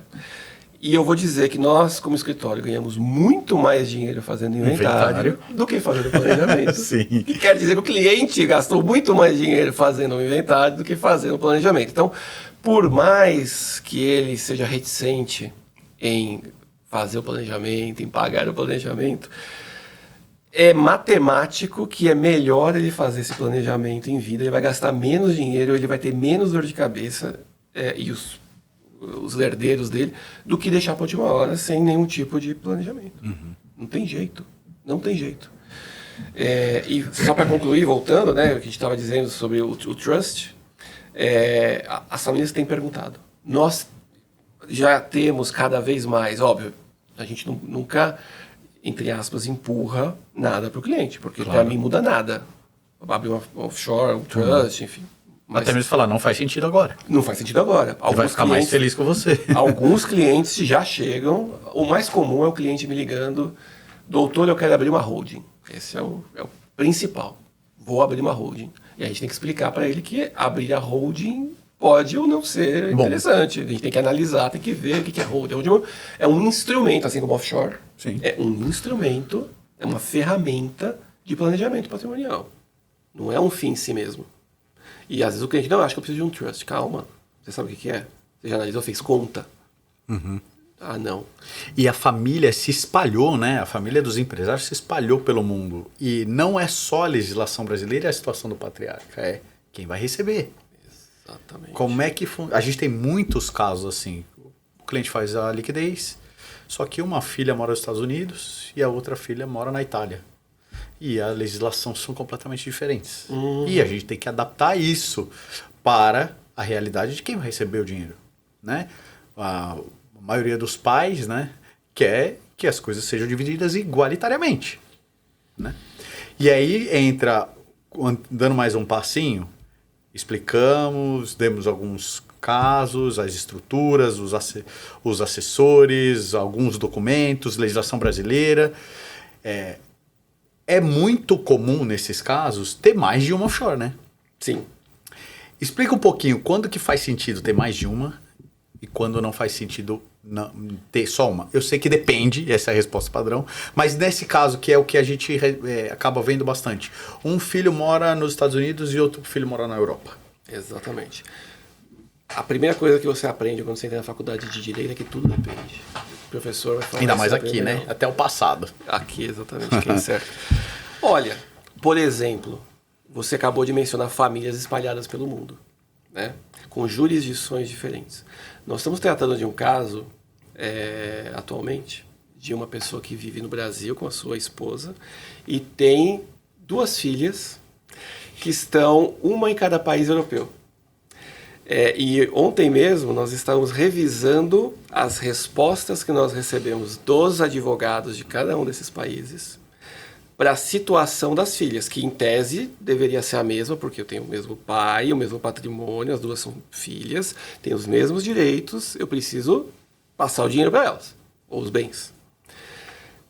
E eu vou dizer que nós, como escritório, ganhamos muito mais dinheiro fazendo inventário do que fazendo planejamento. Sim. Que quer dizer que o cliente gastou muito mais dinheiro fazendo o inventário do que fazendo o planejamento. Então, por mais que ele seja reticente em fazer o planejamento, em pagar o planejamento, é matemático que é melhor ele fazer esse planejamento em vida. Ele vai gastar menos dinheiro, ele vai ter menos dor de cabeça e os herdeiros dele, do que deixar para a última hora sem nenhum tipo de planejamento. Não tem jeito. Não tem jeito. E só para concluir, voltando, né, o que a gente estava dizendo sobre o trust, as famílias têm perguntado. Nós já temos cada vez mais, óbvio, a gente nunca, entre aspas, empurra nada para o cliente, porque para mim muda nada. Abrir uma offshore, um trust, enfim. Mas até mesmo falar, não faz sentido agora. Não faz sentido agora. Ele vai ficar mais feliz com você. Alguns clientes já chegam. O mais comum é o cliente me ligando: doutor, eu quero abrir uma holding. Esse é o principal. Vou abrir uma holding. E a gente tem que explicar para ele que abrir a holding pode ou não ser interessante. A gente tem que analisar, tem que ver o que é holding. Holding é um instrumento, assim como offshore. Sim. É um instrumento, é uma ferramenta de planejamento patrimonial. Não é um fim em si mesmo. E às vezes o cliente, não, acho que eu preciso de um trust. Calma, você sabe o que é? Você já analisou, fez conta? Ah, não. E a família se espalhou, né? A família dos empresários se espalhou pelo mundo. E não é só a legislação brasileira e a situação do patriarca, é quem vai receber. Exatamente. Como é que... A gente tem muitos casos assim. O cliente faz a liquidez, só que uma filha mora nos Estados Unidos e a outra filha mora na Itália. E a legislação são completamente diferentes. E a gente tem que adaptar isso para a realidade de quem vai receber o dinheiro, né? A maioria dos pais, né, quer que as coisas sejam divididas igualitariamente, né? E aí entra, dando mais um passinho, explicamos, demos alguns casos, as estruturas, os assessores, alguns documentos, legislação brasileira. É muito comum, nesses casos, ter mais de uma offshore, né? Sim. Explica um pouquinho quando que faz sentido ter mais de uma e quando não faz sentido ter só uma. Eu sei que depende, essa é a resposta padrão, mas nesse caso, que é o que a gente acaba vendo bastante. Um filho mora nos Estados Unidos e outro filho mora na Europa. Exatamente. A primeira coisa que você aprende quando você entra na faculdade de Direito é que tudo depende. O professor vai falar... Ainda mais aqui, né? Até o passado. Aqui, exatamente, aqui é certo. Olha, por exemplo, você acabou de mencionar famílias espalhadas pelo mundo, né? Com jurisdições diferentes. Nós estamos tratando de um caso, atualmente, de uma pessoa que vive no Brasil com a sua esposa e tem 2 filhas que estão, uma em cada país europeu. E ontem mesmo nós estávamos revisando as respostas que nós recebemos dos advogados de cada um desses países para a situação das filhas, que em tese deveria ser a mesma, porque eu tenho o mesmo pai, o mesmo patrimônio, as 2 são filhas, têm os mesmos direitos, eu preciso passar o dinheiro para elas, ou os bens.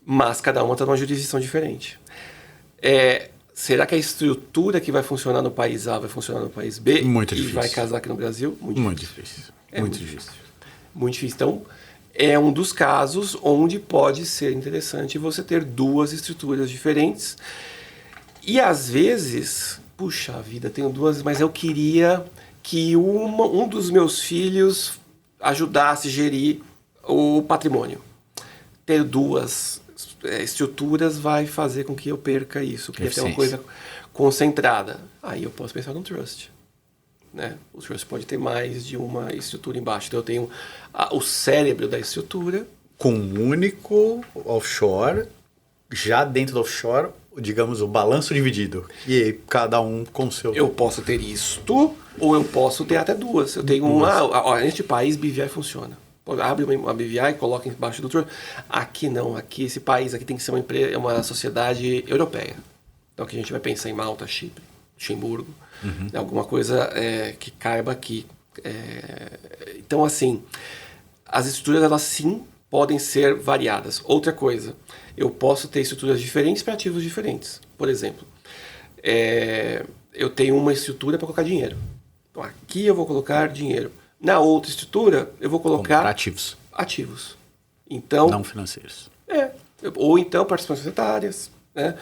Mas cada uma está numa jurisdição diferente. Será que a estrutura que vai funcionar no país A vai funcionar no país B? Muito e difícil. Vai casar aqui no Brasil? Muito difícil. Muito difícil. Muito difícil. Então, é um dos casos onde pode ser interessante você ter 2 estruturas diferentes. E às vezes, puxa vida, tenho 2, mas eu queria que um dos meus filhos ajudasse a gerir o patrimônio. Ter 2 estruturas vai fazer com que eu perca isso. Eu queria ter uma coisa concentrada. Aí eu posso pensar num trust. Né? O trust pode ter mais de uma estrutura embaixo. Então eu tenho o cérebro da estrutura. Com um único offshore, já dentro do offshore, digamos, o balanço dividido. E aí, cada um com o seu... Eu posso ter isto, ou eu posso ter até 2. Eu tenho neste país, BVI funciona. Abre uma BVI e coloca embaixo do trust. Aqui não, aqui esse país aqui tem que ser uma sociedade europeia. Então aqui a gente vai pensar em Malta, Chipre, Luxemburgo, alguma coisa que caiba aqui. Então, assim, as estruturas, elas sim podem ser variadas. Outra coisa, eu posso ter estruturas diferentes para ativos diferentes. Por exemplo, eu tenho uma estrutura para colocar dinheiro. Então, aqui eu vou colocar dinheiro. Na outra estrutura, eu vou colocar... ativos. Então, não financeiros. Ou então participações societárias. Né?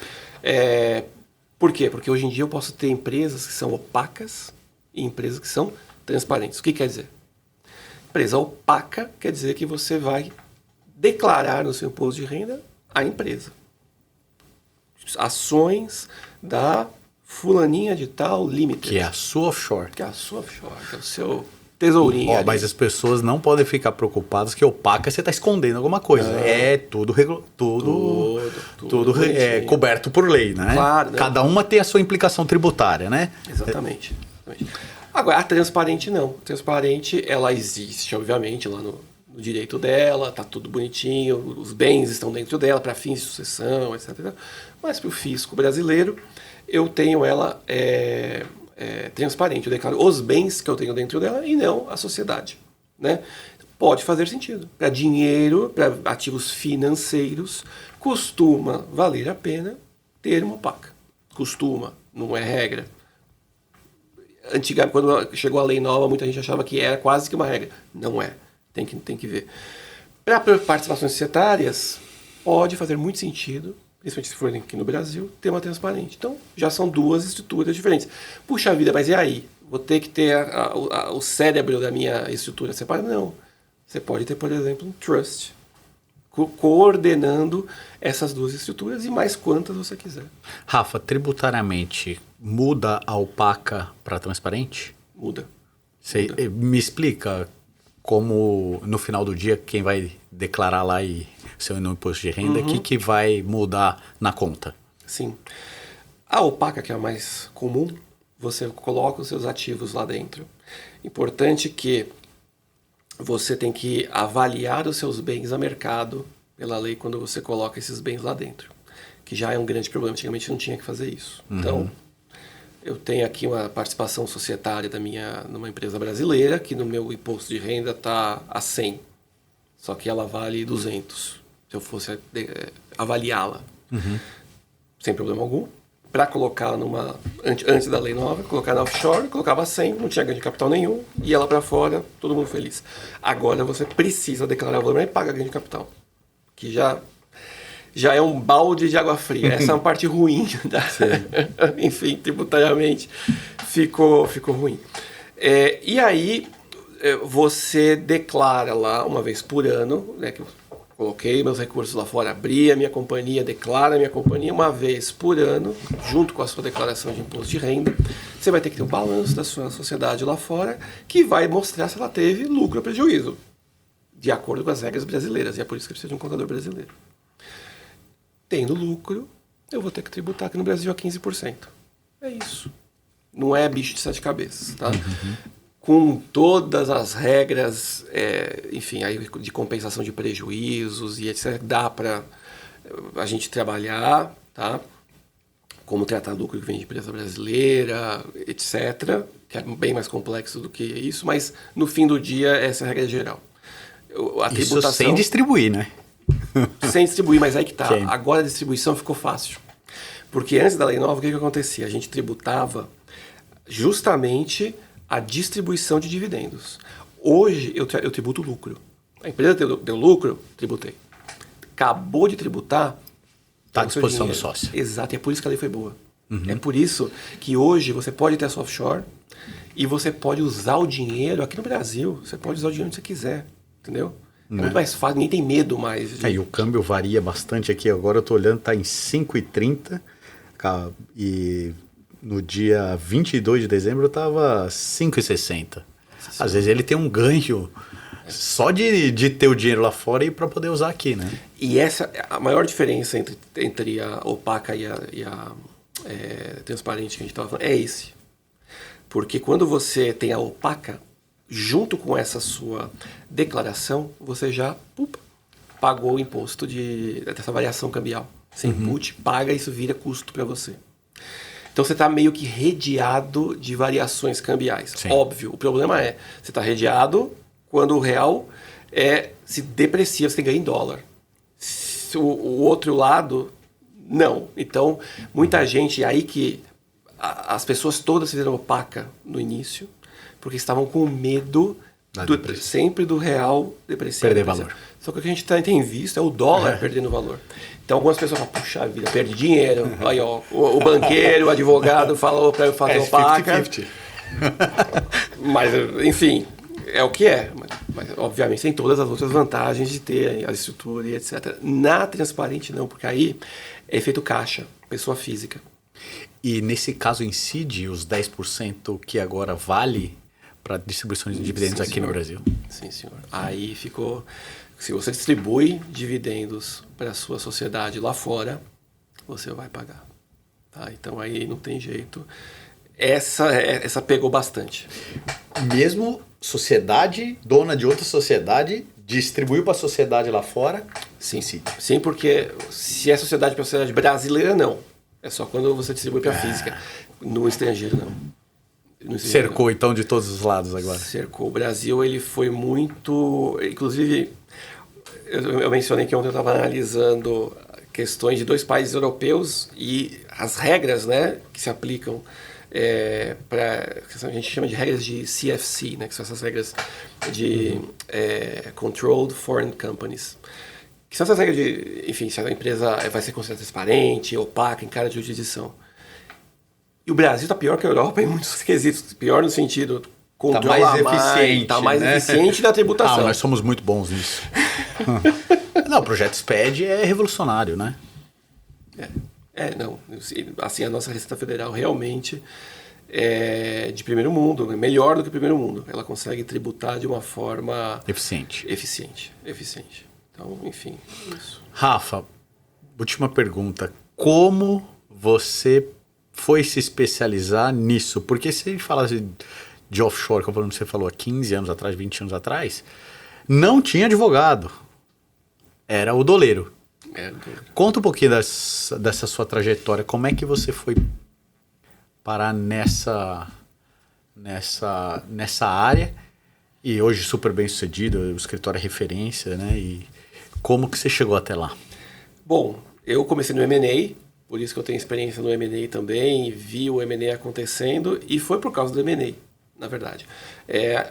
Por quê? Porque hoje em dia eu posso ter empresas que são opacas e empresas que são transparentes. O que quer dizer? Empresa opaca quer dizer que você vai declarar no seu imposto de renda a empresa. Ações da fulaninha de tal limited. Que é a sua offshore. Que é o seu tesourinho. Mas as pessoas não podem ficar preocupadas que opaca você está escondendo alguma coisa. Não. É tudo coberto por lei, né? Claro. Cada uma tem a sua implicação tributária, né? Exatamente. Agora, a transparente não. A transparente, ela existe, obviamente, lá no direito dela, tá tudo bonitinho, os bens estão dentro dela para fins de sucessão, etc. Mas para o fisco brasileiro, eu tenho ela transparente. Eu declaro os bens que eu tenho dentro dela e não a sociedade. Né? Pode fazer sentido. Para dinheiro, para ativos financeiros, costuma valer a pena ter uma opaca. Costuma, não é regra. Antigamente, quando chegou a lei nova, muita gente achava que era quase que uma regra. Não é. Tem que ver. Para participações societárias, pode fazer muito sentido, principalmente se for aqui no Brasil, ter uma transparente. Então, já são duas estruturas diferentes. Puxa vida, mas e aí? Vou ter que ter o cérebro da minha estrutura separada? Não. Você pode ter, por exemplo, um trust, coordenando essas duas estruturas e mais quantas você quiser. Rafa, tributariamente, muda a opaca para transparente? Muda. Me explica como, no final do dia, quem vai declarar lá e seu imposto de renda, que vai mudar na conta? Sim. A opaca, que é a mais comum, você coloca os seus ativos lá dentro. Importante que você tem que avaliar os seus bens a mercado pela lei quando você coloca esses bens lá dentro, que já é um grande problema. Antigamente não tinha que fazer isso. Então, eu tenho aqui uma participação societária numa empresa brasileira, que no meu imposto de renda está a 100, só que ela vale 200, se eu fosse avaliá-la. Sem problema algum. Para colocar antes da lei nova, colocar na offshore, colocava 100, não tinha ganho de capital nenhum, ia lá para fora, todo mundo feliz. Agora você precisa declarar o valor e paga ganho de capital, que já é um balde de água fria. Essa é uma parte ruim, enfim, tributariamente ficou ruim. E aí você declara lá uma vez por ano, né, que eu coloquei meus recursos lá fora, abri a minha companhia, declara a minha companhia uma vez por ano, junto com a sua declaração de imposto de renda. Você vai ter que ter um balanço da sua sociedade lá fora, que vai mostrar se ela teve lucro ou prejuízo, de acordo com as regras brasileiras, e é por isso que precisa de um contador brasileiro. Tendo lucro, eu vou ter que tributar aqui no Brasil a 15%. É isso. Não é bicho de 7 cabeças, tá? Com todas as regras, enfim, aí de compensação de prejuízos e etc., dá para a gente trabalhar, tá? Como tratar lucro que vem de empresa brasileira, etc., que é bem mais complexo do que isso, mas no fim do dia, essa é a regra geral. Isso sem distribuir, né? Sem distribuir, mas aí que tá. Okay. Agora a distribuição ficou fácil. Porque antes da lei nova, o que acontecia? A gente tributava justamente a distribuição de dividendos. Hoje eu tributo lucro. A empresa deu lucro, tributei. Acabou de tributar, está à disposição do sócio. Exato, e é por isso que a lei foi boa. É por isso que hoje você pode ter a sua offshore e você pode usar o dinheiro aqui no Brasil. Você pode usar o dinheiro onde você quiser, entendeu? É muito mais fácil, ninguém tem medo mais. E o câmbio varia bastante aqui. Agora eu estou olhando, está em 5,30 e no dia 22 de dezembro estava 5,60. Às vezes ele tem um ganho só de ter o dinheiro lá fora e para poder usar aqui, né? E essa a maior diferença entre a opaca e a transparente que a gente estava falando é esse. Porque quando você tem a opaca, junto com essa sua declaração, você já pagou o imposto dessa variação cambial. Você input, paga, isso vira custo para você. Então, Então você está meio que redeado de variações cambiais. Sim. Óbvio, o problema é, você está redeado quando o real se deprecia, você tem que ganhar em dólar. O outro lado, não. Então, muita gente, aí que as pessoas todas se viram opaca no início, porque estavam com medo sempre do real depreciar. Perder valor. Só que o que a gente tem visto é o dólar perdendo valor. Então algumas pessoas falam, puxa vida, perdi dinheiro. Aí ó, o banqueiro, o advogado falou para eu fazer opaca. 50-50. Mas, enfim, é o que é. Mas, obviamente, tem todas as outras vantagens de ter a estrutura e etc. Na transparente, não, porque aí é efeito caixa, pessoa física. E nesse caso incide os 10% que agora vale para distribuição de dividendos Sim, aqui senhor. no Brasil? Sim, senhor. Aí ficou... Se você distribui dividendos para a sua sociedade lá fora, você vai pagar. Tá? Então aí não tem jeito. Essa pegou bastante. Mesmo sociedade, dona de outra sociedade, distribuiu para a sociedade lá fora? Sim, sim. Sim, porque se é sociedade para a sociedade brasileira, não. É só quando você distribui para a física. No estrangeiro, não. Cercou, então, de todos os lados agora. Cercou. O Brasil, ele foi muito... Inclusive, eu mencionei que ontem eu estava analisando questões de 2 países europeus e as regras, né, que se aplicam para... A gente chama de regras de CFC, né, que são essas regras de Controlled Foreign Companies. Que são essas regras de, enfim, se a empresa vai ser considerada transparente, opaca, em cara de jurisdição. E o Brasil está pior que a Europa em muitos quesitos. Pior no sentido, controla eficiente. Está mais né? eficiente na tributação. Nós somos muito bons nisso. Não, o projeto SPED é revolucionário, né? Não. Assim, a nossa Receita Federal realmente é de primeiro mundo, é melhor do que o primeiro mundo. Ela consegue tributar de uma forma... Eficiente. Então, enfim, isso. Rafa, última pergunta. Como você foi se especializar nisso? Porque se a gente falasse de offshore, como você falou, há 15 anos atrás, 20 anos atrás, não tinha advogado. Era o doleiro. Conta um pouquinho dessa sua trajetória. Como é que você foi parar nessa área? E hoje super bem sucedido, o escritório é referência, né? E como que você chegou até lá? Bom, eu comecei no M&A, por isso que eu tenho experiência no M&A também, vi o M&A acontecendo e foi por causa do M&A, na verdade.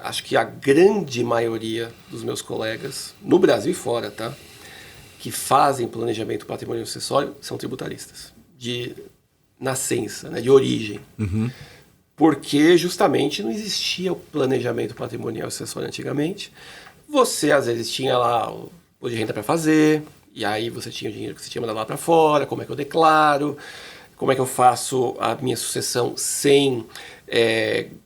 Acho que a grande maioria dos meus colegas, no Brasil e fora, tá, que fazem planejamento patrimonial sucessório, são tributaristas, de nascença, né, de origem. Uhum. Porque justamente não existia o planejamento patrimonial sucessório antigamente. Você, às vezes, tinha lá o de renda para fazer, e aí você tinha o dinheiro que você tinha mandado lá para fora, como é que eu declaro, como é que eu faço a minha sucessão sem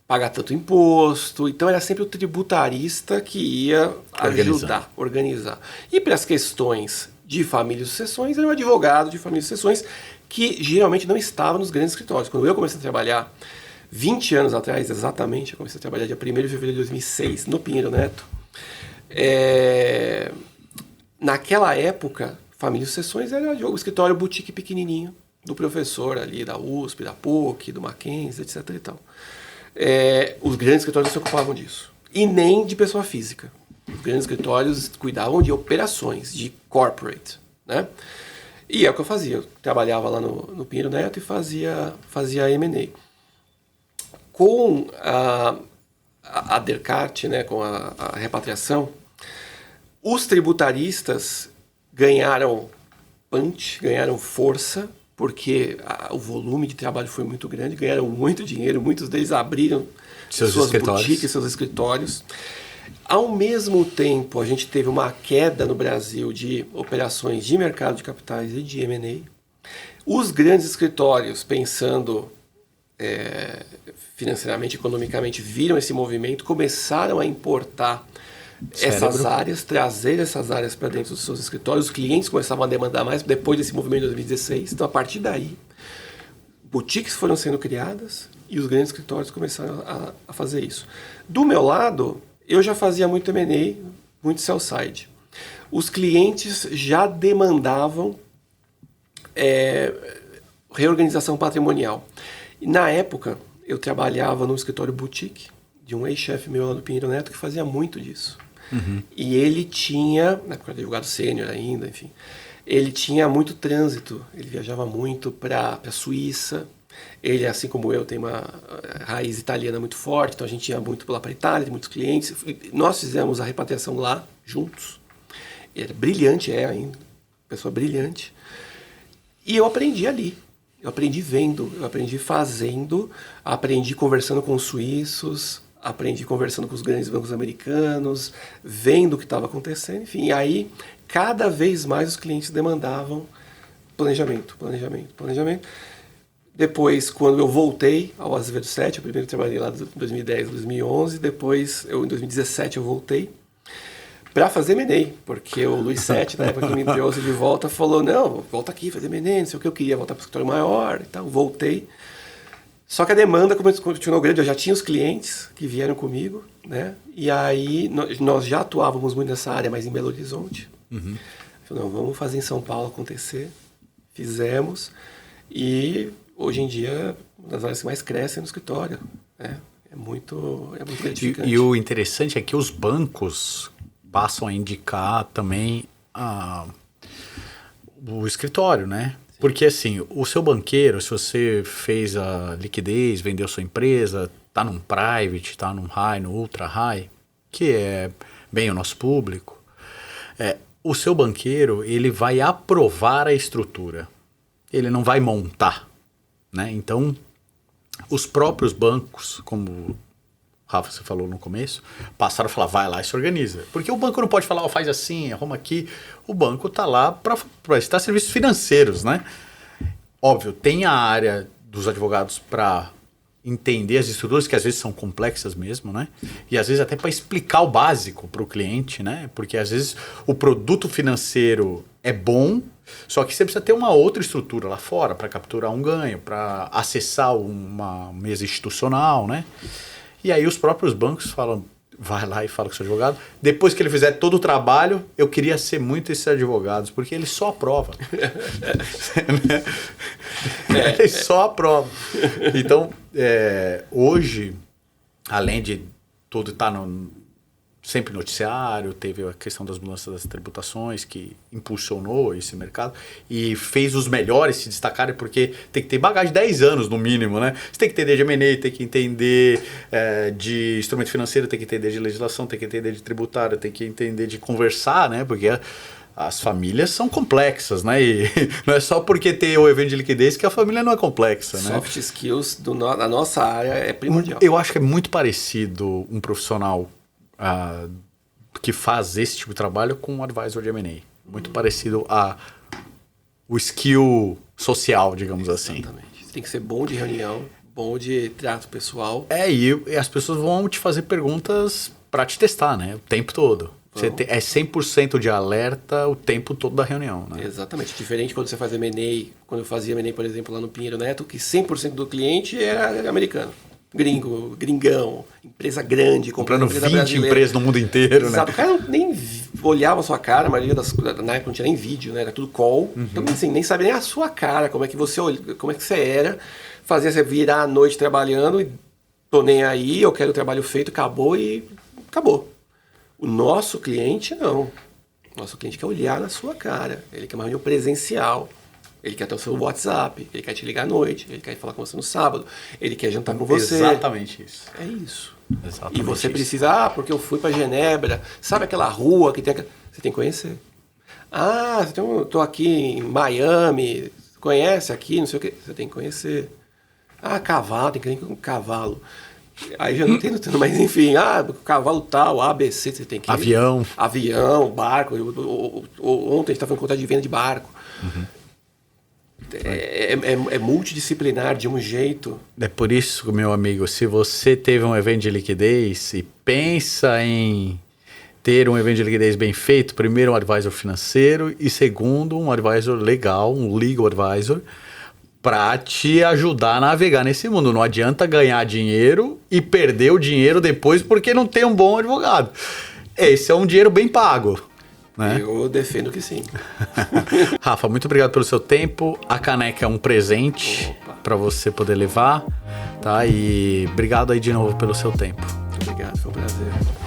pagar tanto imposto. Então era sempre o tributarista que ia ajudar, organizar. E para as questões de família e sucessões, era o advogado de família e sucessões, que geralmente não estava nos grandes escritórios. Quando eu comecei a trabalhar 20 anos atrás, exatamente, eu comecei a trabalhar dia 1º de fevereiro de 2006, no Pinheiro Neto. Naquela época, família e sucessões era o escritório boutique pequenininho do professor ali da USP, da PUC, do Mackenzie, etc. e tal. Os grandes escritórios se ocupavam disso. E nem de pessoa física. Os grandes escritórios cuidavam de operações, de corporate, né? E é o que eu fazia. Eu trabalhava lá no Pinheiro Neto e fazia M&A. Com a Dercart, né, com a repatriação, os tributaristas ganharam punch, ganharam força, porque o volume de trabalho foi muito grande, ganharam muito dinheiro, muitos deles abriram suas boutiques, seus escritórios. Ao mesmo tempo, a gente teve uma queda no Brasil de operações de mercado de capitais e de M&A. Os grandes escritórios, pensando financeiramente, economicamente, viram esse movimento, começaram a importar essas áreas, trazer essas áreas para dentro dos seus escritórios. Os clientes começavam a demandar mais depois desse movimento de 2016. Então, a partir daí, boutiques foram sendo criadas e os grandes escritórios começaram a fazer isso. Do meu lado, eu já fazia muito M&A, muito sell-side. Os clientes já demandavam reorganização patrimonial. E na época, eu trabalhava num escritório boutique de um ex-chefe meu lá no Pinheiro Neto que fazia muito disso. E ele tinha, na época de advogado sênior ainda, enfim, ele tinha muito trânsito, ele viajava muito para a Suíça. Ele, assim como eu, tem uma raiz italiana muito forte, então a gente ia muito lá para a Itália, tem muitos clientes. Nós fizemos a repatriação lá, juntos. Ele era brilhante, ainda, pessoa brilhante. E eu aprendi ali. Eu aprendi vendo, eu aprendi fazendo, aprendi conversando com os suíços, aprendi conversando com os grandes bancos americanos, vendo o que estava acontecendo, enfim. E aí, cada vez mais os clientes demandavam planejamento. Depois, quando eu voltei ao Azevedo 7, eu primeiro trabalhei lá em 2010, 2011, depois, em 2017, eu voltei para fazer M&A, porque o Luiz Sete, na época que me trouxe de volta, falou, não, volta aqui, fazer M&A, não sei o que eu queria, voltar para o escritório maior e tal, voltei. Só que a demanda continuou grande, eu já tinha os clientes que vieram comigo, né? E aí nós já atuávamos muito nessa área, mas em Belo Horizonte. Falei, não, vamos fazer em São Paulo acontecer. Fizemos e hoje em dia uma das áreas que mais crescem no escritório, né? É muito gratificante. E o interessante é que os bancos passam a indicar também o escritório, né? Porque assim, o seu banqueiro, se você fez a liquidez, vendeu sua empresa, tá num private, tá num high, no ultra high, que é bem o nosso público, o seu banqueiro, ele vai aprovar a estrutura. Ele não vai montar, né? Então, os próprios bancos, como Rafa, você falou no começo, passaram a falar, vai lá e se organiza. Porque o banco não pode falar, faz assim, arruma aqui. O banco está lá para prestar serviços financeiros, né? Óbvio, tem a área dos advogados para entender as estruturas, que às vezes são complexas mesmo, né? E às vezes até para explicar o básico para o cliente, né? Porque às vezes o produto financeiro é bom, só que você precisa ter uma outra estrutura lá fora para capturar um ganho, para acessar uma mesa institucional, né? E aí os próprios bancos falam, vai lá e fala com o seu advogado. Depois que ele fizer todo o trabalho, eu queria ser muito esses advogados, porque ele só aprova. Ele só aprova. Então, hoje, além de tudo estar sempre noticiário, teve a questão das mudanças das tributações que impulsionou esse mercado e fez os melhores se destacarem, porque tem que ter bagagem de 10 anos no mínimo, né? Você tem que entender de M&A, tem que entender de instrumento financeiro, tem que entender de legislação, tem que entender de tributário, tem que entender de conversar, né? Porque as famílias são complexas, né? E não é só porque tem o evento de liquidez que a família não é complexa, né? Soft skills da nossa área é primordial. Eu acho que é muito parecido um profissional que faz esse tipo de trabalho com um advisor de M&A. Muito parecido o skill social, digamos assim. Exatamente. Você tem que ser bom de reunião, bom de trato pessoal. E as pessoas vão te fazer perguntas para te testar, né? O tempo todo. É 100% de alerta o tempo todo da reunião, né? Exatamente. Diferente quando você faz M&A, quando eu fazia M&A, por exemplo, lá no Pinheiro Neto, que 100% do cliente era americano. Gringão, empresa grande, comprando 20 empresas no mundo inteiro, exato, né? O cara nem olhava a sua cara, a maioria na época não tinha nem vídeo, né? Era tudo call. Então, assim, nem sabia nem a sua cara, como é que você era, fazia você virar à noite trabalhando e tô nem aí, eu quero o trabalho feito, acabou e acabou. O nosso cliente, não. O nosso cliente quer olhar na sua cara, ele quer uma reunião presencial. Ele quer ter o seu WhatsApp, ele quer te ligar à noite, ele quer falar com você no sábado, ele quer jantar com você. Exatamente isso. É isso. Exatamente e você isso. precisa, porque eu fui para Genebra, sabe aquela rua que tem... Você tem que conhecer. Tô aqui em Miami, conhece aqui, não sei o quê. Você tem que conhecer. Cavalo, tem que ir com um cavalo. Aí já não tem tanto, mas enfim, cavalo tal, ABC, você tem que ir. Avião, barco. Ontem a gente estava falando contato de venda de barco. É multidisciplinar de um jeito. É por isso, meu amigo, se você teve um evento de liquidez e pensa em ter um evento de liquidez bem feito, primeiro um advisor financeiro e segundo um advisor legal, um legal advisor, para te ajudar a navegar nesse mundo. Não adianta ganhar dinheiro e perder o dinheiro depois porque não tem um bom advogado. Esse é um dinheiro bem pago. né? Eu defendo que sim. Rafa, muito obrigado pelo seu tempo. A caneca é um presente para você poder levar, tá? E obrigado aí de novo pelo seu tempo. Obrigado, foi um prazer.